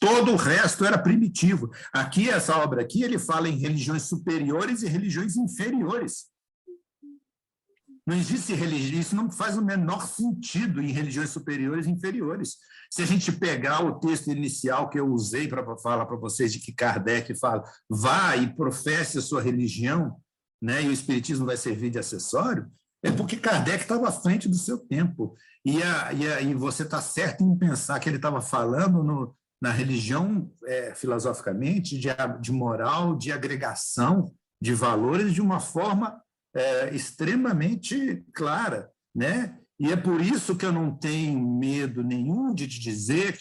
todo o resto era primitivo. Aqui, essa obra aqui, ele fala em religiões superiores e religiões inferiores. Não existe religião, isso não faz o menor sentido em religiões superiores e inferiores. Se a gente pegar o texto inicial que eu usei para falar para vocês, de que Kardec fala, vá e professe a sua religião, né, e o espiritismo vai servir de acessório, é porque Kardec estava à frente do seu tempo. E você está certo em pensar que ele estava falando na religião, filosoficamente, de moral, de agregação de valores de uma forma extremamente clara, né? E é por isso que eu não tenho medo nenhum de te dizer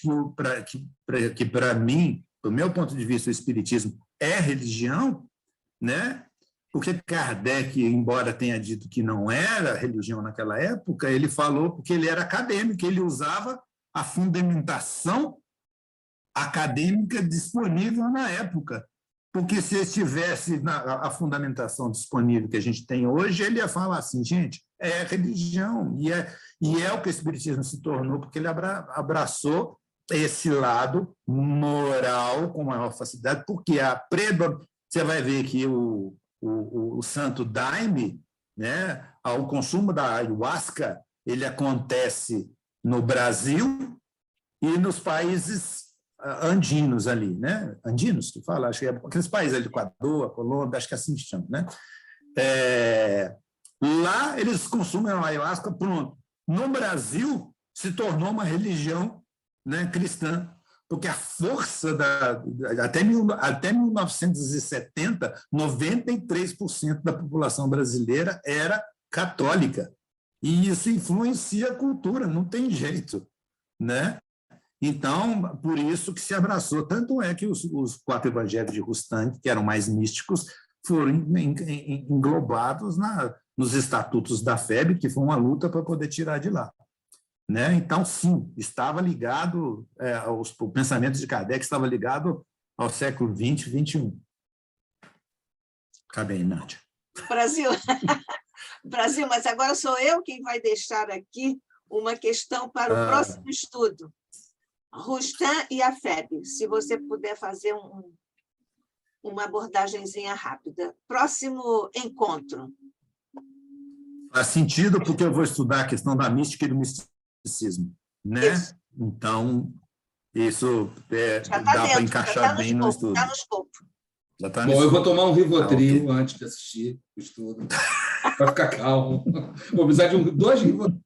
que para mim, do meu ponto de vista, o espiritismo é religião, né? Porque Kardec, embora tenha dito que não era religião naquela época, ele falou porque ele era acadêmico, ele usava a fundamentação acadêmica disponível na época. Porque se estivesse a fundamentação disponível que a gente tem hoje, ele ia falar assim, gente, é religião, e é o que o espiritismo se tornou, porque ele abraçou esse lado moral com maior facilidade, porque você vai ver que o santo daime, né, o consumo da ayahuasca, ele acontece no Brasil e nos países andinos ali, né? Andinos, que fala, acho que é aqueles países ali, Equador, Colômbia, acho que é assim que se chama, né? Lá eles consumem a ayahuasca, pronto. No Brasil se tornou uma religião, né, cristã, porque a força até 1970, 93% da população brasileira era católica. E isso influencia a cultura, não tem jeito, né? Então, por isso que se abraçou. Tanto é que os 4 evangelhos de Rustan, que eram mais místicos, foram englobados nos estatutos da FEB, que foi uma luta para poder tirar de lá. Né? Então, sim, estava ligado, o pensamento de Kardec estava ligado ao século XX e XXI. Acabei, Nádia. Brasil, Brasil, mas agora sou eu quem vai deixar aqui uma questão para o próximo estudo. Rustan e a FEB, se você puder fazer uma abordagenzinha rápida. Próximo encontro. Faz sentido, porque eu vou estudar a questão da mística e do misticismo, né? Isso. Então, isso dá para encaixar bem no estudo. Está no escopo. Bom, eu vou tomar um Rivotril antes de assistir o estudo, para ficar calmo. Vou precisar de 2 Rivotril.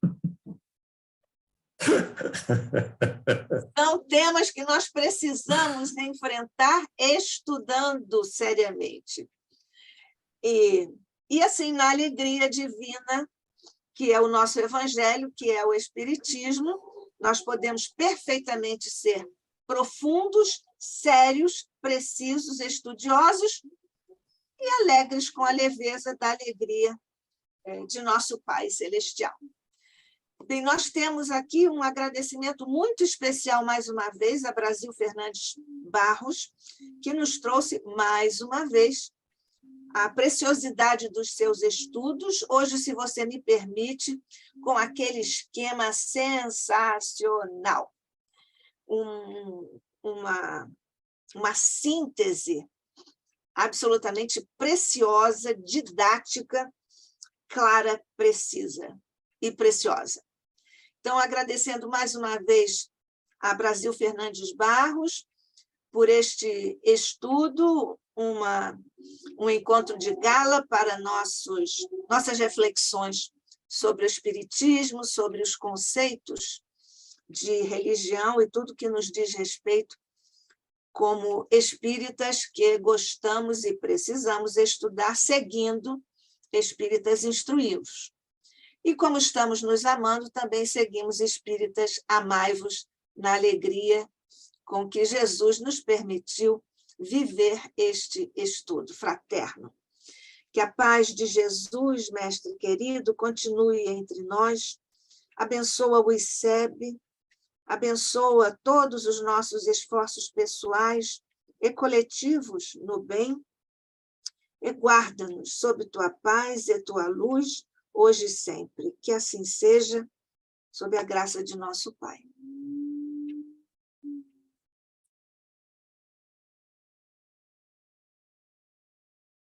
São temas que nós precisamos enfrentar estudando seriamente. E assim, na alegria divina, que é o nosso evangelho, que é o espiritismo, nós podemos perfeitamente ser profundos, sérios, precisos, estudiosos e alegres com a leveza da alegria de nosso Pai Celestial. Bem, nós temos aqui um agradecimento muito especial, mais uma vez, a Brasil Fernandes Barros, que nos trouxe, mais uma vez, a preciosidade dos seus estudos. Hoje, se você me permite, com aquele esquema sensacional. Uma síntese absolutamente preciosa, didática, clara, precisa e preciosa. Então, agradecendo mais uma vez a Brasil Fernandes Barros por este estudo, um encontro de gala para nossas reflexões sobre o espiritismo, sobre os conceitos de religião e tudo que nos diz respeito como espíritas que gostamos e precisamos estudar seguindo espíritas instruídos. E como estamos nos amando, também seguimos espíritas, amai-vos na alegria com que Jesus nos permitiu viver este estudo fraterno. Que a paz de Jesus, mestre querido, continue entre nós, abençoa o ICEB, abençoa todos os nossos esforços pessoais e coletivos no bem, e guarda-nos sob tua paz e tua luz, hoje e sempre. Que assim seja, sob a graça de nosso Pai.